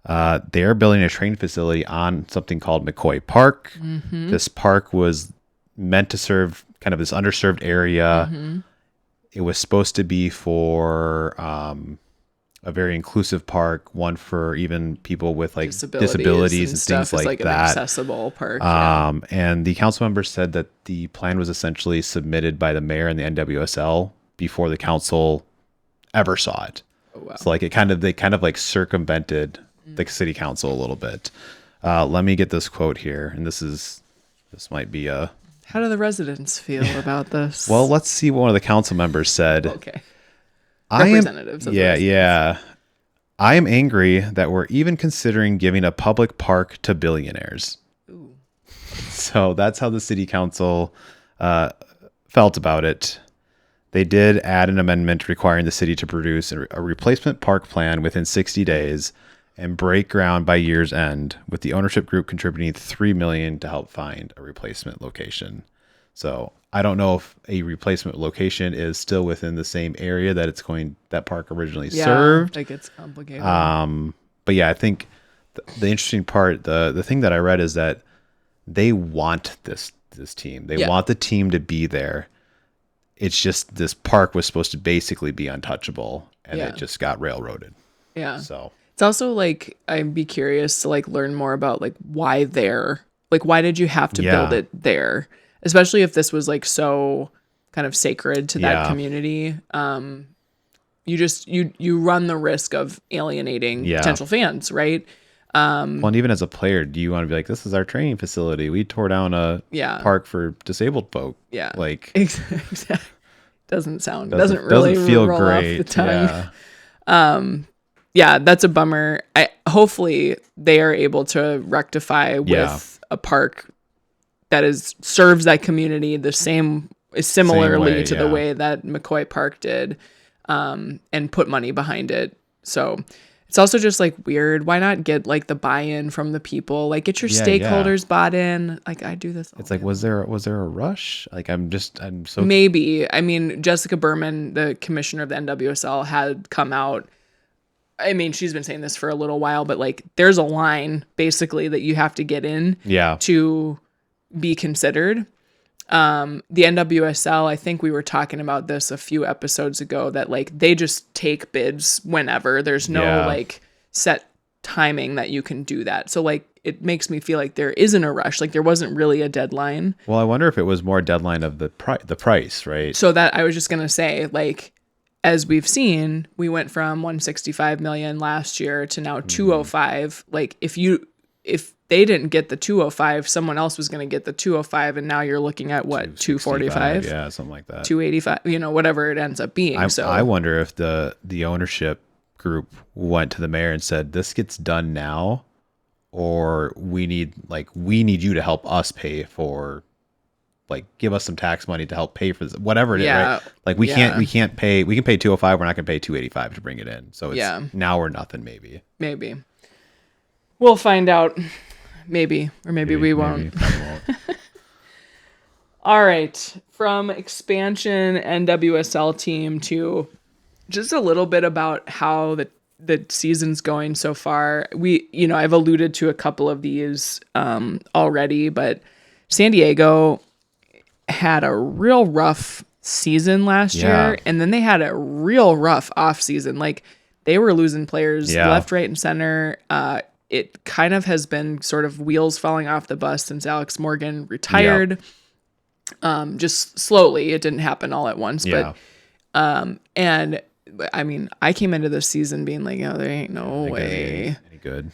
They are building a training facility on something called McCoy Park. Mm-hmm. This park was meant to serve kind of this underserved area. Mm-hmm. It was supposed to be for a very inclusive park, one for even people with like disabilities and things like that. An accessible park. And the council members said that the plan was essentially submitted by the mayor and the NWSL before the council ever saw it. Oh, wow. So like they kind of like circumvented the city council a little bit. Let me get this quote here, and this might be a. How do the residents feel about this? Well, let's see what one of the council members said. Okay. Representatives. Yeah. I am angry that we're even considering giving a public park to billionaires. Ooh. So that's how the city council felt about it. They did add an amendment requiring the city to produce a replacement park plan within 60 days and break ground by year's end, with the ownership group contributing $3 million to help find a replacement location. So I don't know if a replacement location is still within the same area that park originally served. It gets complicated. But yeah, I think the interesting part, the thing that I read is that they want this team. They want the team to be there. It's just this park was supposed to basically be untouchable, and it just got railroaded. Yeah. So it's also like, I'd be curious to like learn more about like why why did you have to build it there? Especially if this was like so kind of sacred to that community. You run the risk of alienating potential fans, right? Well, and even as a player, do you want to be like, this is our training facility. We tore down a park for disabled folk. Yeah. Like, exactly. Doesn't really feel roll great. Off the tongue. Yeah, that's a bummer. Hopefully they are able to rectify with a park that serves that community similarly to the way that McCoy Park did, and put money behind it. So It's also just like weird. Why not get like the buy-in from the people? Like get your stakeholders bought in. Like I do this. It's like, was there a rush? Like I'm so maybe. I mean, Jessica Berman, the commissioner of the NWSL, had come out. I mean, she's been saying this for a little while, but like there's a line basically that you have to get in to be considered. The NWSL, I think we were talking about this a few episodes ago, that like they just take bids whenever. There's no like set timing that you can do that. So like it makes me feel like there isn't a rush. Like there wasn't really a deadline. Well, I wonder if it was more a deadline of the price, right? So that I was just going to say, like, as we've seen, we went from 165 million last year to now 205. Like if they didn't get the 205, someone else was going to get the 205, and now you're looking at what, 245? Yeah, something like that. 285, whatever it ends up being. I wonder if the ownership group went to the mayor and said, "This gets done now, or we need you to help us pay for, like, give us some tax money to help pay for this, whatever it is, right? Like we can pay 205, we're not going to pay 285 to bring it in. So it's now or nothing, maybe. We'll find out. Maybe we won't. All right. From expansion NWSL team to just a little bit about how the season's going so far. I've alluded to a couple of these already, but San Diego had a real rough season last year, and then they had a real rough off season. Like they were losing players left, right, and center. It kind of has been sort of wheels falling off the bus since Alex Morgan retired. Just slowly. It didn't happen all at once, but and I mean, I came into this season being like, there ain't no way any good.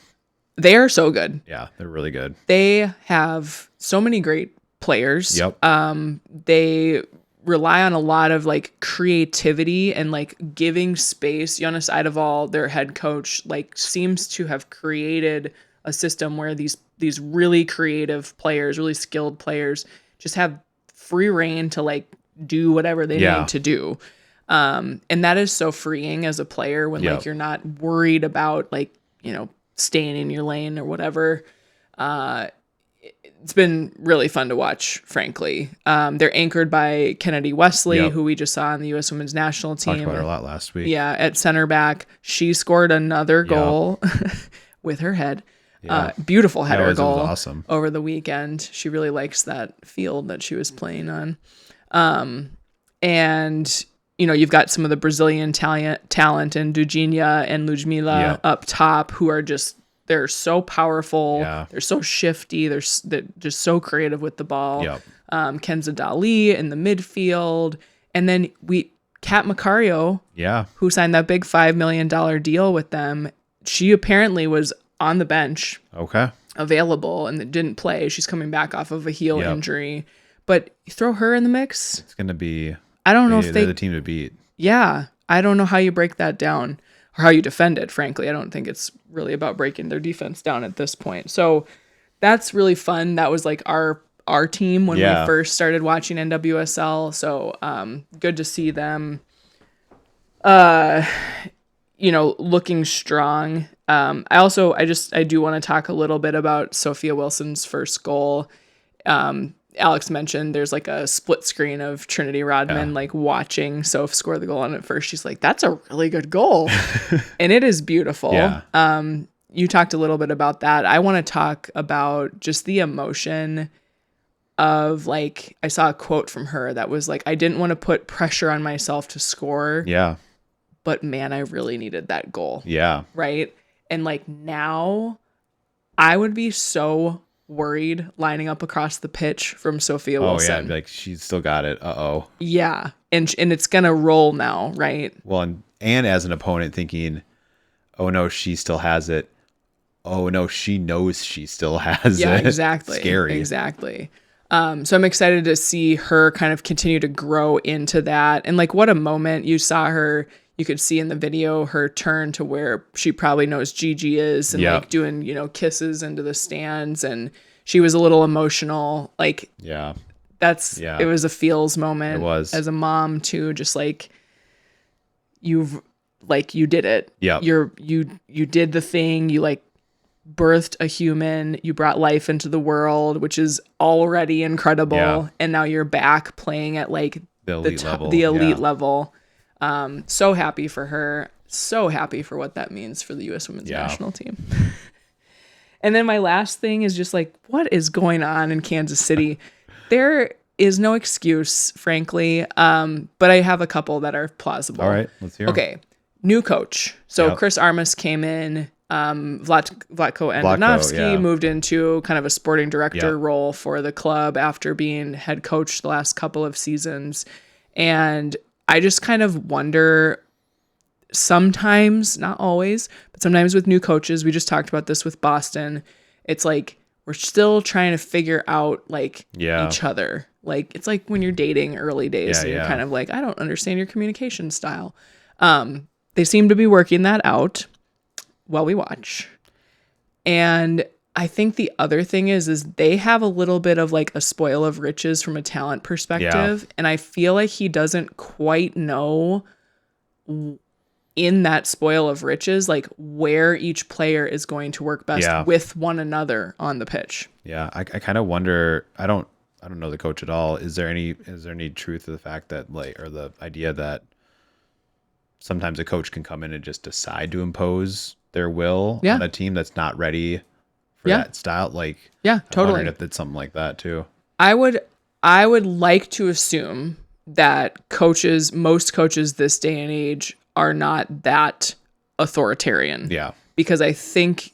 They are so good. Yeah, they're really good. They have so many great players. They rely on a lot of like creativity and like giving space. Jonas Eideval, their head coach, like seems to have created a system where these really creative players, really skilled players just have free reign to like do whatever they need to do. And that is so freeing as a player when like you're not worried about like, staying in your lane or whatever. It's been really fun to watch, frankly. They're anchored by Kennedy Wesley, who we just saw on the U.S. Women's National Team. Talked about her a lot last week. Yeah, at center back. She scored another goal with her head. Beautiful header goal. It was awesome. Over the weekend. She really likes that field that she was playing on. And, you've got some of the Brazilian talent in Dujinha and Ludmila up top who are they're so powerful. They're so shifty. They're just so creative with the ball. Kenza Dali in the midfield. And then Kat Macario, who signed that big $5 million deal with them. She apparently was on the bench. Available and didn't play. She's coming back off of a heel injury. But you throw her in the mix. It's going to be... I don't know if they're the team to beat. Yeah. I don't know how you break that down. Or how you defend it, frankly. I don't think it's really about breaking their defense down at this point. So that's really fun. That was like our team when we first started watching NWSL. So good to see them, looking strong. I do want to talk a little bit about Sophia Wilson's first goal. Alex mentioned there's like a split screen of Trinity Rodman like watching Soph score the goal, and at first she's like, that's a really good goal. And it is beautiful. You talked a little bit about that. I want to talk about just the emotion of like, I saw a quote from her that was like, I didn't want to put pressure on myself to score. But man, I really needed that goal. Right. And like now I would be so worried lining up across the pitch from Sophia Wilson. Like she's still got it. Yeah. And it's gonna roll now, right? Well, and as an opponent thinking, oh no, she still has it. Oh no, she knows she still has it. Yeah, exactly. Scary. Exactly. So I'm excited to see her kind of continue to grow into that. And like what a moment. You saw her, you could see in the video her turn to where she probably knows Gigi is and like doing, kisses into the stands, and she was a little emotional. Like, it was a feels moment. It was. As a mom too, just like like you did it. Yep. You did the thing. You like birthed a human. You brought life into the world, which is already incredible. Yeah. And now you're back playing at like The elite level. The elite level. So happy for her. So happy for what that means for the U.S. women's national team. And then my last thing is just like, what is going on in Kansas City? There is no excuse, frankly. But I have a couple that are plausible. All right, let's hear 'em. Okay. New coach. So Chris Armas came in. Vlatko Andonovsky moved into kind of a sporting director role for the club after being head coach the last couple of seasons. And I just kind of wonder sometimes, not always, but sometimes with new coaches, we just talked about this with Boston. It's like, we're still trying to figure out like each other. Like, it's like when you're dating early days and you're kind of like, I don't understand your communication style. They seem to be working that out while we watch. And I think the other thing is they have a little bit of like a spoil of riches from a talent perspective. And I feel like he doesn't quite know in that spoil of riches, like where each player is going to work best with one another on the pitch. Yeah. I kind of wonder, I don't know the coach at all. Is there any truth to the fact that like, or the idea that sometimes a coach can come in and just decide to impose their will on a team that's not ready for that style? Like, totally. I'm wondering if it's something like that too. I would like to assume that most coaches this day and age are not that authoritarian. Yeah. Because I think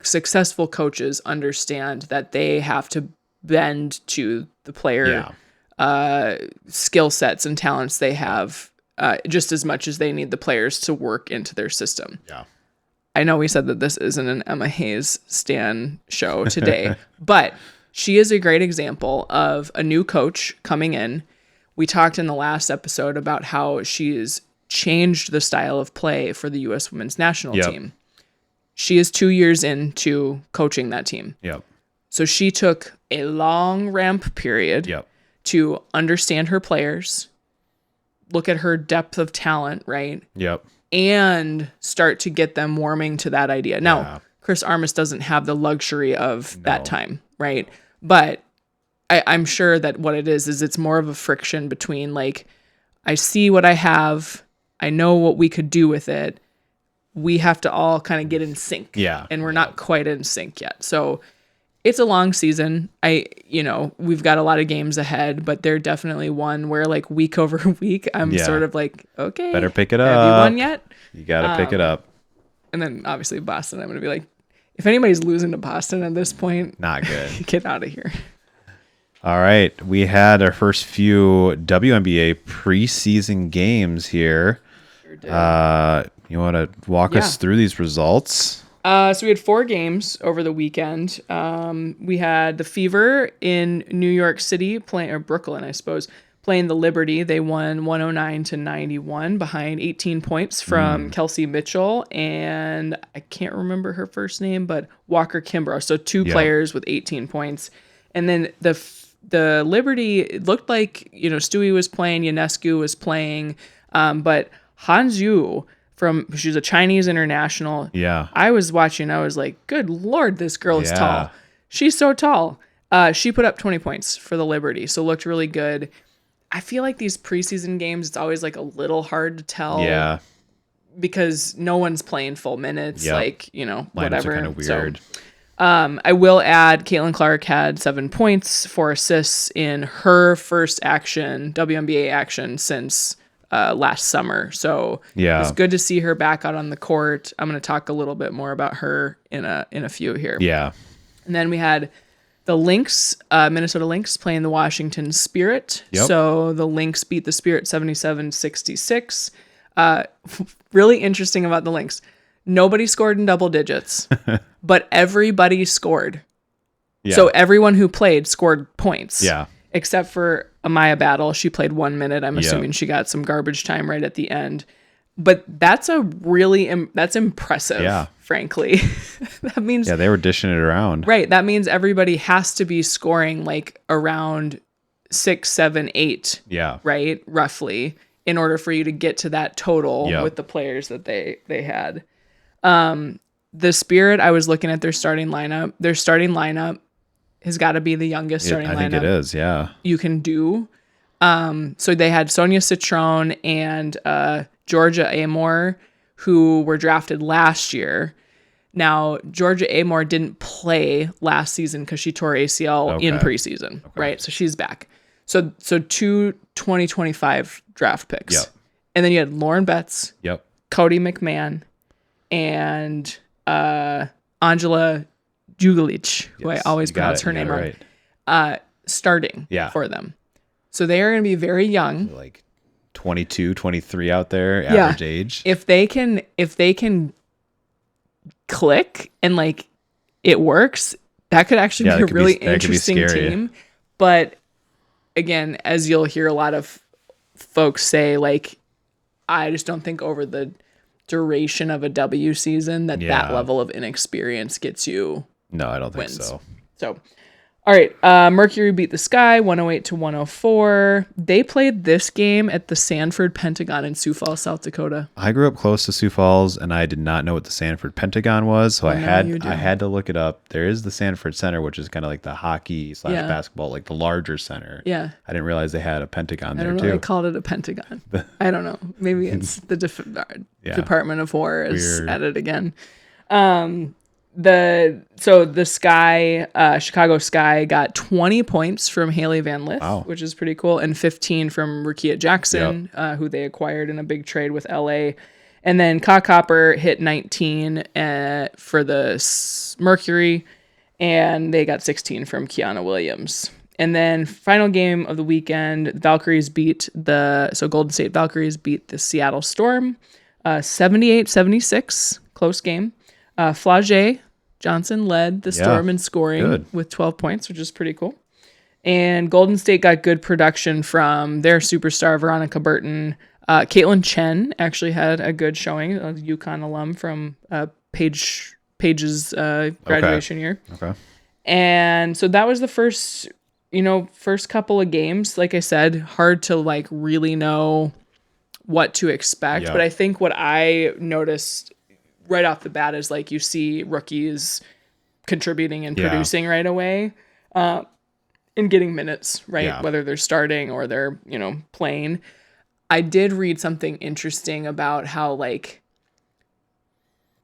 successful coaches understand that they have to bend to the player skill sets and talents they have just as much as they need the players to work into their system. Yeah. I know we said that this isn't an Emma Hayes Stan show today, but she is a great example of a new coach coming in. We talked in the last episode about how she's changed the style of play for the U.S. women's national team. She is 2 years into coaching that team. Yep. So she took a long ramp period to understand her players, look at her depth of talent, right? Yep. And start to get them warming to that idea. Now, Chris Armas doesn't have the luxury of that time, right? But I'm sure that what it is it's more of a friction between like, I see what I have, I know what we could do with it. We have to all kind of get in sync. Yeah. And we're not quite in sync yet. So it's a long season. We've got a lot of games ahead, but they're definitely one where like week over week, I'm sort of like, okay, better pick it up. Have you won yet? You got to pick it up. And then obviously Boston, I'm going to be like, if anybody's losing to Boston at this point, not good. Get out of here. All right. We had our first few WNBA preseason games here. Sure did. You want to walk us through these results? So we had 4 games over the weekend. We had the Fever in New York City or Brooklyn, I suppose, playing the Liberty. They won 109-91 behind 18 points from Kelsey Mitchell and I can't remember her first name, but Walker Kimbrough. So 2 players with 18 points. And then the Liberty, it looked like, Stewie was playing, Ionescu was playing, but Han Yu she's a Chinese international. Yeah. I was watching, I was like, good Lord, this girl is tall. She's so tall. She put up 20 points for the Liberty, so looked really good. I feel like these preseason games, it's always like a little hard to tell. Yeah. Because no one's playing full minutes, like, Lineups whatever. Are kind of weird. So, I will add Caitlin Clark had 7 points, 4 assists in her first WNBA action since last summer. So it's good to see her back out on the court. I'm going to talk a little bit more about her in a few here. Yeah. And then we had the Lynx, Minnesota Lynx playing the Washington Spirit. Yep. So the Lynx beat the Spirit 77-66. Really interesting about the Lynx. Nobody scored in double digits, but everybody scored. Yeah. So everyone who played scored points. Yeah. Except for Amaya Battle. She played 1 minute. I'm assuming she got some garbage time right at the end. But that's that's impressive, frankly. That means... Yeah, they were dishing it around. Right. That means everybody has to be scoring like around 6, 7, 8. Yeah. Right? Roughly. in order for you to get to that total Yep. with the players that they had. The Spirit, I was looking at their starting lineup. Their starting lineup has got to be the youngest starting lineup. I think it is, yeah. You can do. So they had Sonia Citron and Georgia Amor, who were drafted last year. Now, Georgia Amor didn't play last season because she tore ACL in preseason, right? So she's back. So two 2025 draft picks. Yep. And then you had Lauren Betts, Yep. Cody McMahon, and Angela Jugulich, who I always pronounce her name wrong, starting for them. So they are going to be very young. Like 22, 23 out there, average age. If they can click and like it works, that could actually be a really interesting team. But again, as you'll hear a lot of folks say, like, I just don't think over the duration of a W season that level of inexperience gets you. No, I don't think wins. so. So, all right. Mercury beat the Sky 108-104. They played this game at the Sanford Pentagon in Sioux Falls, South Dakota. I grew up close to Sioux Falls, and I did not know what the Sanford Pentagon was, so I had to look it up. There is the Sanford Center, which is kind of like the hockey / basketball, like the larger center. Yeah. I didn't realize they had a Pentagon there, too. They called it a Pentagon. I don't know. Maybe it's the Department of War is at it again. The Sky, Chicago Sky got 20 points from Haley Van Lith, which is pretty cool, and 15 from Rukia Jackson, who they acquired in a big trade with LA. And then Copper hit 19 for the Mercury, and they got 16 from Kiana Williams. And then final game of the weekend, Valkyries Golden State Valkyries beat the Seattle Storm, 78-76, close game. Flage Johnson led the Storm in scoring with 12 points, which is pretty cool. And Golden State got good production from their superstar, Veronica Burton. Caitlin Chen actually had a good showing, a UConn alum from Paige's graduation year. Okay. And so that was the first couple of games. Like I said, hard to like really know what to expect. But I think what I noticed right off the bat is like you see rookies contributing and producing right away and getting minutes, right? Whether they're starting or they're, playing. I did read something interesting about how like,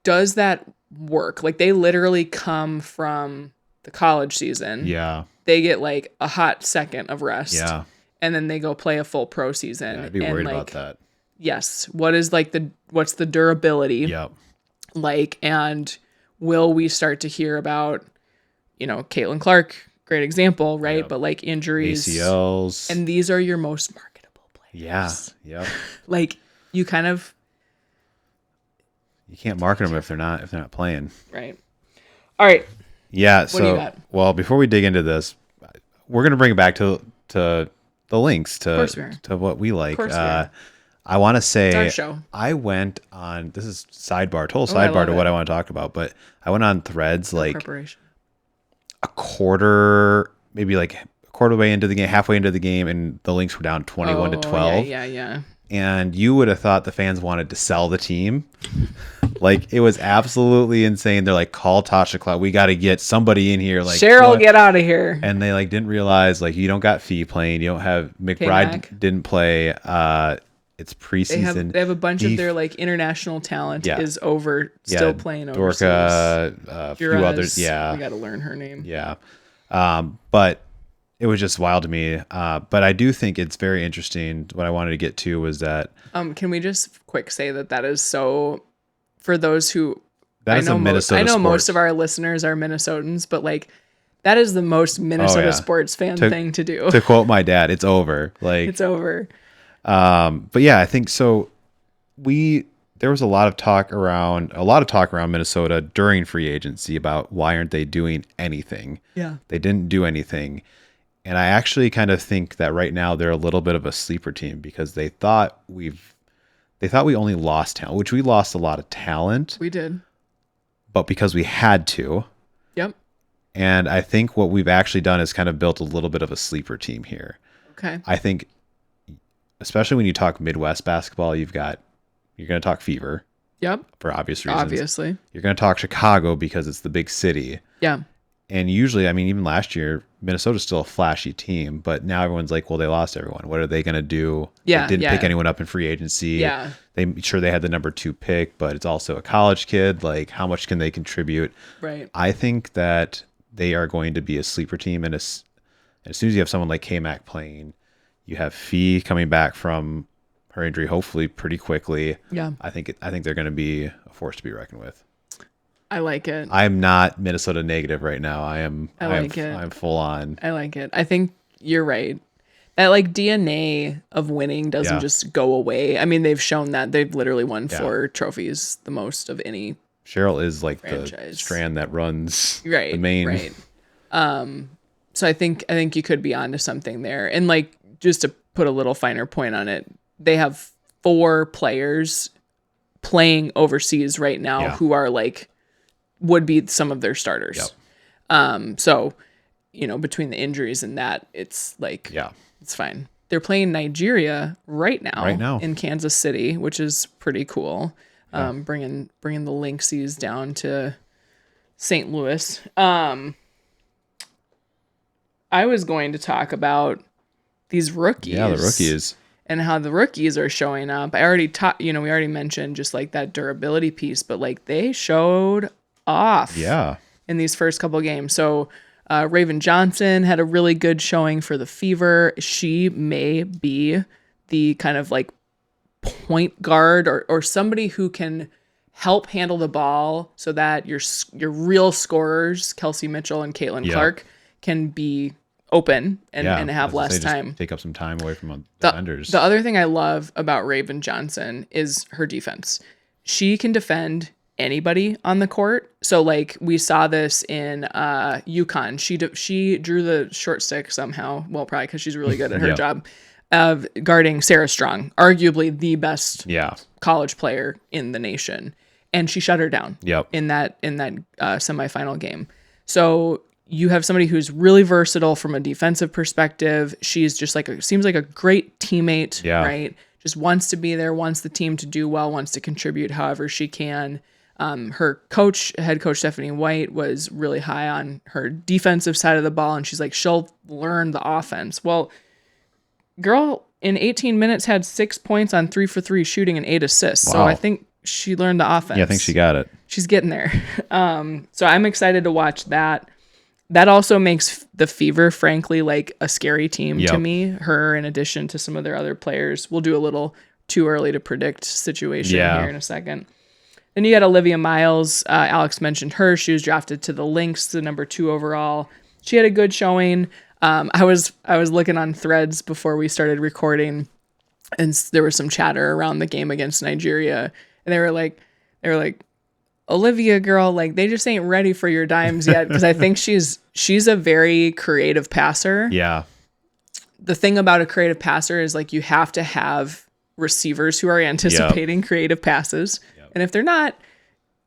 does that work? Like they literally come from the college season. Yeah. They get like a hot second of rest. Yeah. And then they go play a full pro season. Yeah, I'd be worried about that. Yes. What's the durability? Yep. Like, and will we start to hear about, Caitlin Clark, great example, right? Yep. But like injuries, ACLs, and these are your most marketable players. Yeah. Yep. Like you can't market them if they're not playing. Right. All right. Yeah. What do you got? Well, before we dig into this, we're going to bring it back to the links to what we like. I want to say I went on, this is total sidebar to what I want to talk about, but I went on Threads a quarter way into the game, halfway into the game, and the links were down 21-12. Yeah. And you would have thought the fans wanted to sell the team. Like, it was absolutely insane. They're like, call Tasha Cloud. We got to get somebody in here. Like, Cheryl, get out of here. And they like didn't realize, like, you don't got Fee playing. You don't have McBride didn't play. It's preseason. They have a bunch of their like international talent is still playing overseas. Dorka, a few others. Yeah. We got to learn her name. Yeah. But it was just wild to me. But I do think it's very interesting. What I wanted to get to was that. Can we just quick say that is so, for those who, I know most of our listeners are Minnesotans, but like that is the most Minnesota sports fan thing to do. To quote my dad, it's over. Like it's over. But yeah, I think so. There was a lot of talk around Minnesota during free agency about why aren't they doing anything? Yeah. They didn't do anything. And I actually kind of think that right now they're a little bit of a sleeper team because they thought we only lost talent, which we lost a lot of talent. We did. But because we had to. Yep. And I think what we've actually done is kind of built a little bit of a sleeper team here. Okay. I think especially when you talk Midwest basketball, you're going to talk Fever. Yep. For obvious reasons. Obviously. You're going to talk Chicago because it's the big city. Yeah. And usually, I mean, even last year, Minnesota's still a flashy team, but now everyone's like, well, they lost everyone. What are they going to do? Yeah. They didn't pick anyone up in free agency. Yeah. They had the number 2 pick, but it's also a college kid. Like, how much can they contribute? Right. I think that they are going to be a sleeper team. And as soon as you have someone like K-Mac playing, you have Fee coming back from her injury, hopefully pretty quickly. Yeah. I think they're going to be a force to be reckoned with. I like it. I'm not Minnesota negative right now. I'm full on. I like it. I think you're right. That like DNA of winning doesn't just go away. I mean, they've shown that they've literally won 4 trophies, the most of any. Cheryl is like franchise. The strand that runs the main. Right. So I think you could be onto something there. And like, just to put a little finer point on it, they have 4 players playing overseas right now who are like, would be some of their starters. Yep. So, between the injuries and that, it's like, it's fine. They're playing Nigeria right now in Kansas City, which is pretty cool. Bringing the Lynxies down to St. Louis. I was going to talk about these rookies. Yeah, the rookies. And how the rookies are showing up. I already we already mentioned just like that durability piece, but like they showed off in these first couple of games. So Raven Johnson had a really good showing for the Fever. She may be the kind of like point guard or somebody who can help handle the ball so that your real scorers, Kelsey Mitchell and Caitlin Clark, can be open and have less time. Take up some time away from defenders. The other thing I love about Raven Johnson is her defense. She can defend anybody on the court. So like we saw this in UConn. She drew the short stick somehow. Well, probably because she's really good at her job of guarding Sarah Strong, arguably the best college player in the nation. And she shut her down in that semifinal game. So you have somebody who's really versatile from a defensive perspective. She's just like seems like a great teammate, right? Just wants to be there, wants the team to do well, wants to contribute however she can. Her head coach Stephanie White, was really high on her defensive side of the ball, and she's like, she'll learn the offense. Well, girl in 18 minutes had 6 points on 3 for 3 shooting and 8 assists. Wow. So I think she learned the offense. Yeah, I think she got it. She's getting there. So I'm excited to watch that. That also makes the Fever, frankly, like a scary team to me. Her, in addition to some of their other players. We'll do a little too early to predict situation here in a second. Then you got Olivia Miles. Alex mentioned her. She was drafted to the Lynx, the number 2 overall. She had a good showing. I was looking on threads before we started recording, and there was some chatter around the game against Nigeria, and they were like, Olivia, girl, like they just ain't ready for your dimes yet, because I think she's a very creative passer. Yeah. The thing about a creative passer is like you have to have receivers who are anticipating creative passes. And if they're not,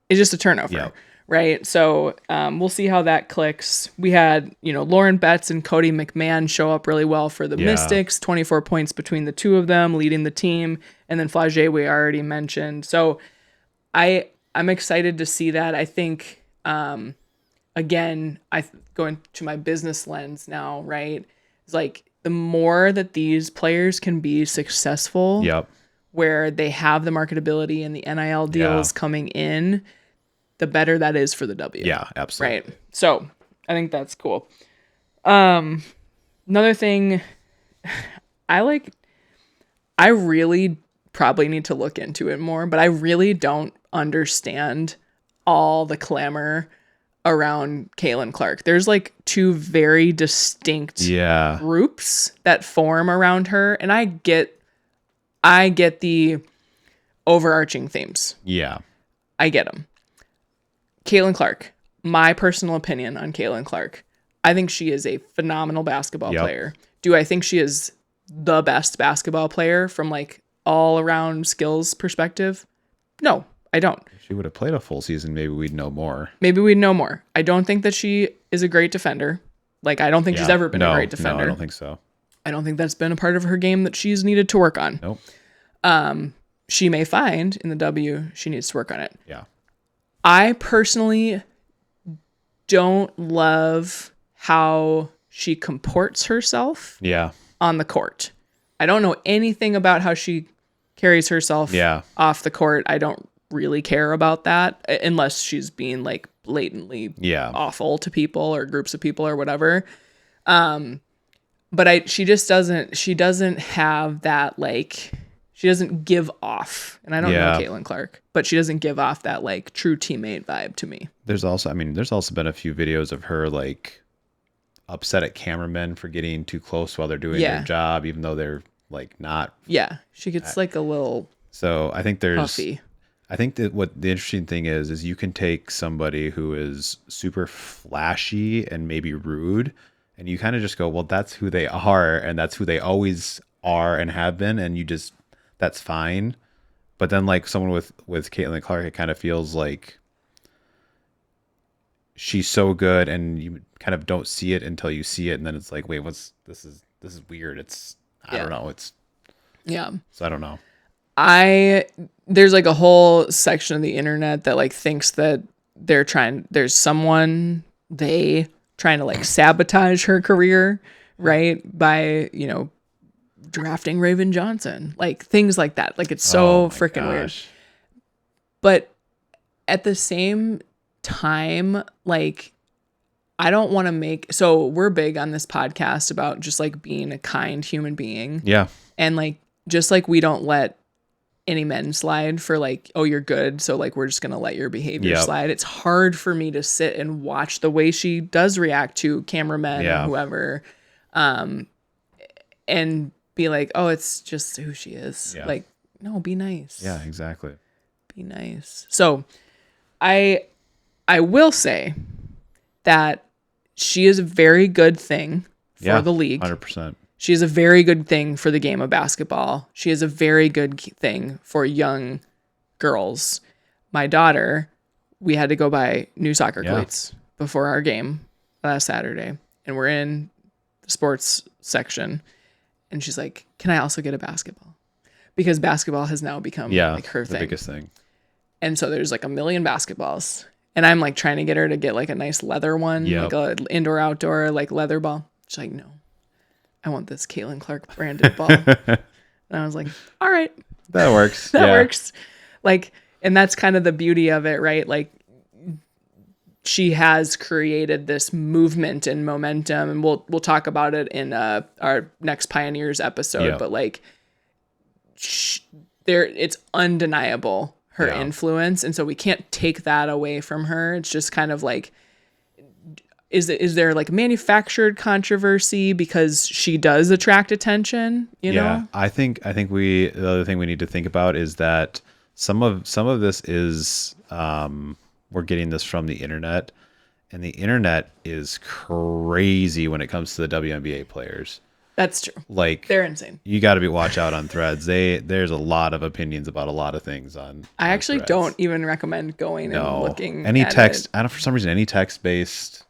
it's just a turnover, right? So we'll see how that clicks. We had, Lauren Betts and Cody McMahon show up really well for the Mystics, 24 points between the two of them, leading the team. And then Flage, we already mentioned. So I'm excited to see that. I think, again, going to my business lens now, right? It's like the more that these players can be successful, where they have the marketability and the NIL deals coming in, the better that is for the W. Yeah, absolutely. Right. So I think that's cool. Another thing I really probably need to look into it more, but I really don't understand all the clamor around Caitlin Clark. There's like 2 very distinct groups that form around her, and I get the overarching themes. Yeah. I get them. Caitlin Clark, my personal opinion on Caitlin Clark, I think she is a phenomenal basketball player. Do I think she is the best basketball player from like all around skills perspective? No, I don't. If she would have played a full season, maybe we'd know more. I don't think that she is a great defender. Like, I don't think she's ever been a great defender. No, I don't think so. I don't think that's been a part of her game that she's needed to work on. Nope. She may find in the W she needs to work on it. Yeah. I personally don't love how she comports herself on the court. I don't know anything about how she carries herself off the court. I don't really care about that unless she's being like blatantly awful to people or groups of people or whatever. But she doesn't have that, like, she doesn't give off, and I don't know Caitlin Clark, but she doesn't give off that like true teammate vibe to me. There's also been a few videos of her like upset at cameramen for getting too close while they're doing their job, even though they're like not. Yeah, she gets like a little. So I think there's. Puffy. I think that what the interesting thing is you can take somebody who is super flashy and maybe rude, and you kind of just go, well, that's who they are, and that's who they always are and have been, and you just. That's fine. But then like someone with Caitlin Clark, it kind of feels like she's so good and you kind of don't see it until you see it. And then it's like, wait, this is weird. I don't know. So I don't know. There's like a whole section of the internet that like thinks that there's someone trying to like sabotage her career, right? By, drafting Raven Johnson, like things like that. Like it's so freaking weird. But at the same time, like I don't want to so we're big on this podcast about just like being a kind human being. Yeah. And like, just like we don't let any men slide for like, oh, you're good, so like we're just going to let your behavior slide. It's hard for me to sit and watch the way she does react to cameramen or whoever. And be like, oh, it's just who she is. Yeah. Like, no, be nice. Yeah, exactly. Be nice. So I will say that she is a very good thing for the league. 100%. She is a very good thing for the game of basketball. She is a very good thing for young girls. My daughter, we had to go buy new soccer cleats before our game last Saturday. And we're in the sports section. And she's like, can I also get a basketball? Because basketball has now become like her thing. The biggest thing. And so there's like a million basketballs. And I'm like trying to get her to get like a nice leather one, like a indoor outdoor like leather ball. She's like, no, I want this Caitlin Clark branded ball. And I was like, all right. That works. That works. Like, and that's kind of the beauty of it, right? Like she has created this movement and momentum, and we'll talk about it in our next Pioneers episode. But like, it's undeniable her influence, and so we can't take that away from her. It's just kind of like, is there like manufactured controversy because she does attract attention? You know, I think the other thing we need to think about is that some of this is. We're getting this from the internet, and the internet is crazy when it comes to the WNBA players. That's true. Like they're insane. You got to watch out on threads. There's a lot of opinions about a lot of things on. I actually don't even recommend going and looking. Any at text. It. I don't for some reason any text based.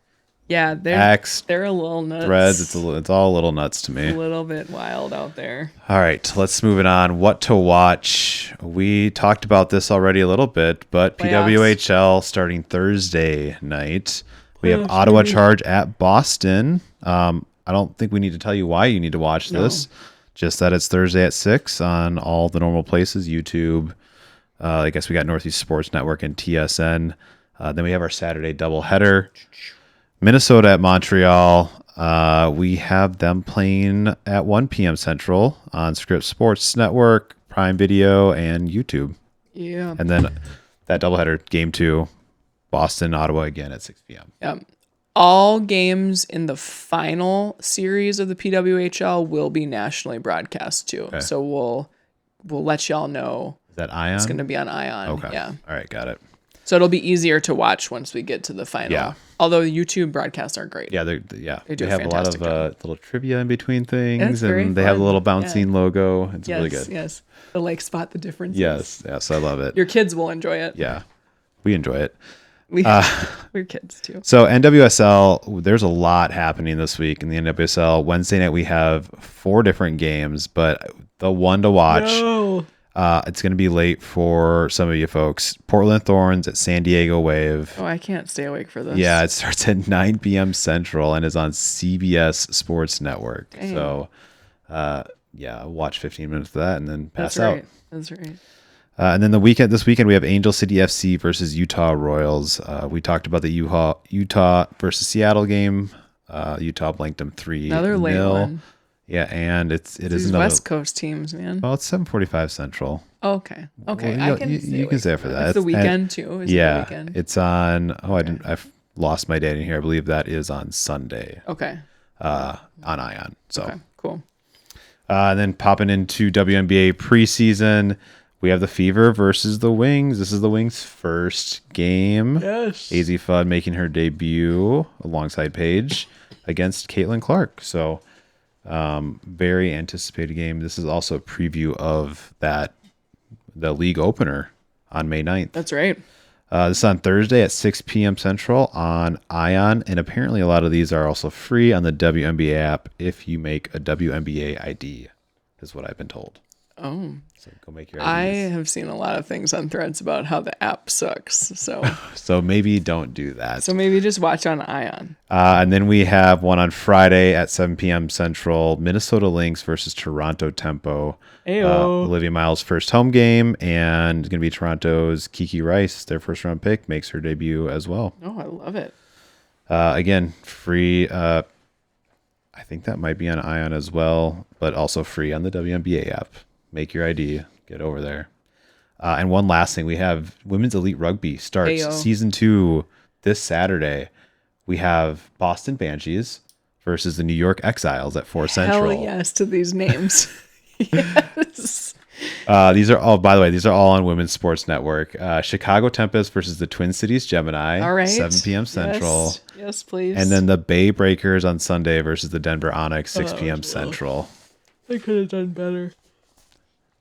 Yeah, they're a little nuts. Threads. It's all a little nuts to me. A little bit wild out there. All right, let's move it on. What to watch? We talked about this already a little bit, but playoffs. PWHL starting Thursday night. We have Ottawa Charge at Boston. I don't think we need to tell you why you need to watch this. Just that it's Thursday at 6 on all the normal places. YouTube. I guess we got Northeast Sports Network and TSN. Then we have our Saturday doubleheader. Minnesota at Montreal. We have them playing at 1 p.m. Central on Scripps Sports Network, Prime Video, and YouTube. Yeah. And then that doubleheader, game 2, Boston-Ottawa again at 6 p.m. Yep. All games in the final series of the PWHL will be nationally broadcast too. Okay. So we'll let y'all know. Is that Ion? It's going to be on Ion. Okay. Yeah. All right, got it. So it'll be easier to watch once we get to the final. Yeah. Although YouTube broadcasts are great. Yeah, they have a lot of little trivia in between things, and they have a little bouncing logo. It's really good. Yes, the like spot the differences. Yes, I love it. Your kids will enjoy it. Yeah, we enjoy it. We're kids too. So NWSL, there's a lot happening this week in the NWSL. Wednesday night we have 4 different games, but the one to watch, it's going to be late for some of you folks. Portland Thorns at San Diego Wave. Oh, I can't stay awake for this. Yeah, it starts at 9 p.m. Central and is on CBS Sports Network. Dang. So, watch 15 minutes of that and then pass out. That's right. And then this weekend, we have Angel City FC versus Utah Royals. We talked about the Utah versus Seattle game. Utah blanked them 3-0. Another late one. Yeah, and it is another West Coast teams, man. Well, it's 7:45 Central. Oh, okay. Well, you can stay for that. It's the weekend too. Is it the weekend? It's on. I've lost my date in here. I believe that is on Sunday. Okay. On Ion. So okay, cool. And then popping into WNBA preseason. We have the Fever versus the Wings. This is the Wings' first game. Yes. AZ Fudd making her debut alongside Paige against Caitlin Clark. So, very anticipated game. This is also a preview of the league opener on May 9th. That's right. This is on Thursday at 6 p.m. Central on Ion. And apparently a lot of these are also free on the WNBA app if you make a WNBA ID, is what I've been told. Oh. So go make your IDs. I have seen a lot of things on Threads about how the app sucks. So maybe don't do that. So maybe just watch on Ion. And then we have one on Friday at 7 p.m. Central, Minnesota Lynx versus Toronto Tempo. Olivia Miles' first home game, and it's going to be Toronto's Kiki Rice, their first round pick, makes her debut as well. Oh, I love it. Again, free. I think that might be on Ion as well, but also free on the WNBA app. Make your ID, get over there. And one last thing, we have Women's Elite Rugby starts season 2 this Saturday. We have Boston Banshees versus the New York Exiles at 4 Central. Hell yes to these names. Yes. These are all, by the way, these are all on Women's Sports Network. Chicago Tempest versus the Twin Cities Gemini. All right. 7 p.m. Central. Yes, please. And then the Bay Breakers on Sunday versus the Denver Onyx, 6 p.m. Central. They could have done better.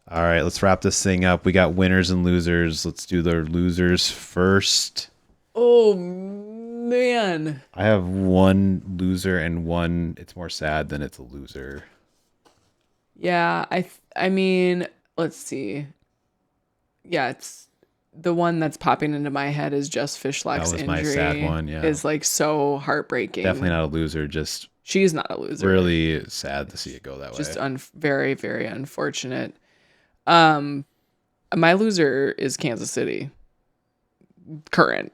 All right, let's wrap this thing up. We got winners and losers. Let's do the losers first. Oh, man. I have one loser and one, it's more sad than it's a loser. Yeah, I mean, let's see. Yeah, it's the one that's popping into my head is just Fishlock's injury. That was my sad one, yeah. Is like so heartbreaking. Definitely not a loser, just... She's not a loser. Really sad to see it go that way. Just very, very unfortunate. My loser is Kansas City. Current.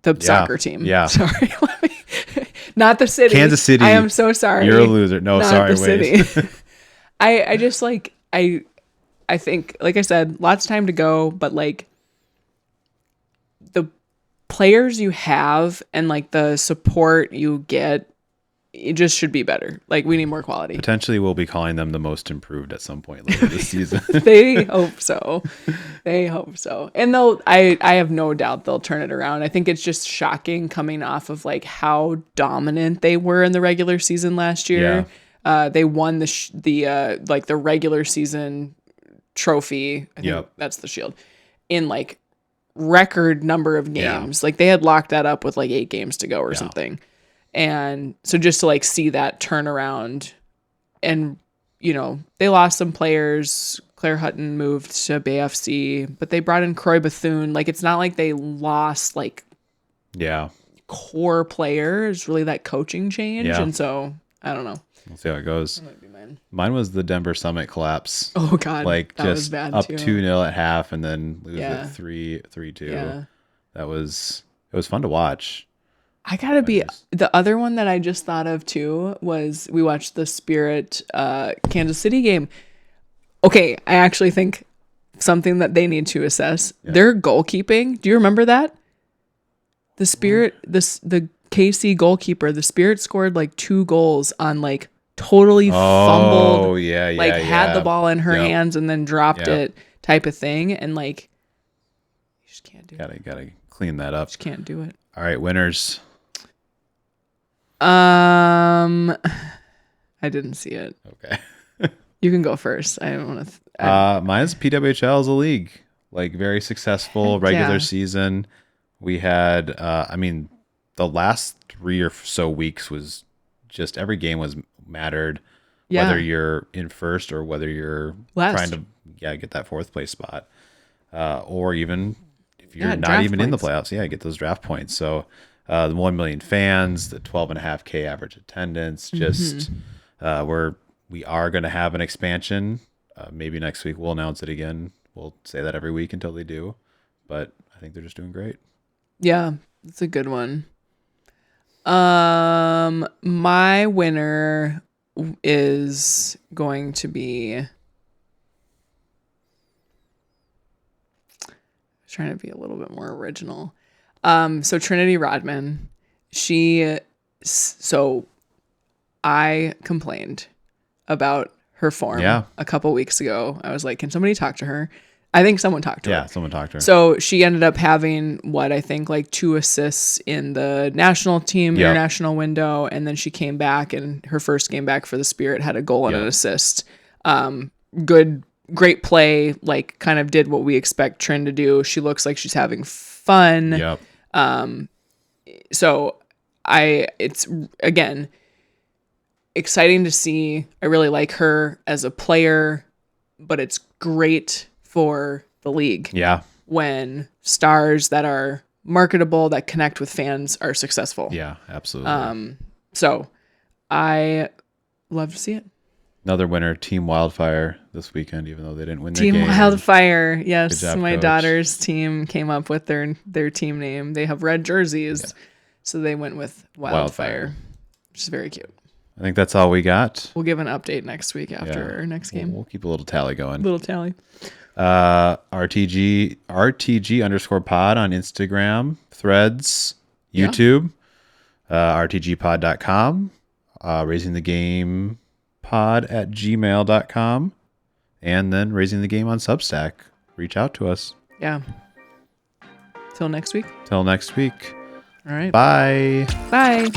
The soccer team. Yeah. Sorry. Not the city. Kansas City. I am so sorry. You're a loser. No, Not sorry, the wait. City. I just like, I think, like I said, lots of time to go, but like the players you have and like the support you get, it just should be better. Like we need more quality. Potentially we'll be calling them the most improved at some point later this season. They hope so. They hope so. And I have no doubt they'll turn it around. I think it's just shocking coming off of like how dominant they were in the regular season last year. Yeah. They won the regular season trophy. I think that's the Shield in like record number of games. Yeah. Like they had locked that up with like 8 games to go or something. And so just to like see that turnaround, and you know, they lost some players. Claire Hutton moved to Bay FC, but they brought in Croy Bethune. Like it's not like they lost like core players, really that coaching change. Yeah. And so I don't know. We'll see how it goes. That might be mine. Mine was the Denver Summit collapse. Oh God. Like that just was bad up too. 2-0 at half and then lose it 3-2. Yeah. It was fun to watch. I gotta be the other one that I just thought of too was we watched the Spirit Kansas City game. Okay, I actually think something that they need to assess their goalkeeping. Do you remember that? The Spirit, the KC goalkeeper, the Spirit scored like 2 goals on like totally fumbled. Oh yeah, had the ball in her hands and then dropped it, type of thing, and like you just can't do it. Gotta clean that up. Just can't do it. All right, winners. I didn't see it. Okay. You can go first. I don't want to. Mine's PWHL as a league. Like very successful regular season. We had, the last 3 or so weeks was just every game was mattered, whether you're in first or whether you're trying to get that 4th place spot, or even if you're not even in the playoffs, get those draft points. So the 1 million fans, the 12.5K average attendance, just we are going to have an expansion. Maybe next week we'll announce it again. We'll say that every week until they do, but I think they're just doing great. Yeah, it's a good one. My winner is going to be, trying to be a little bit more original. So Trinity Rodman, I complained about her form a couple weeks ago. I was like, can somebody talk to her? I think someone talked to her. Yeah, someone talked to her. So she ended up having 2 assists in the national team international window, and then she came back, and her first game back for the Spirit had a goal and an assist. Great play, kind of did what we expect Trin to do. She looks like she's having fun. Yep. So it's again exciting to see. I really like her as a player, but it's great for the league. Yeah. When stars that are marketable, that connect with fans, are successful. Yeah, absolutely. So I love to see it. Another winner, Team Wildfire this weekend, even though they didn't win their game. Team Wildfire. Yes. Good job, my Coach. daughter's team came up with their team name. They have red jerseys. So they went with Wildfire, which is very cute. I think that's all we got. We'll give an update next week after our next game. We'll keep a little tally going. Little tally. RTG _pod on Instagram, Threads, YouTube, rtgpod.com, raising the game pod at gmail.com, and then raising the game on Substack. Reach out to us. Yeah. Till next week. Till next week. All right. Bye. Bye.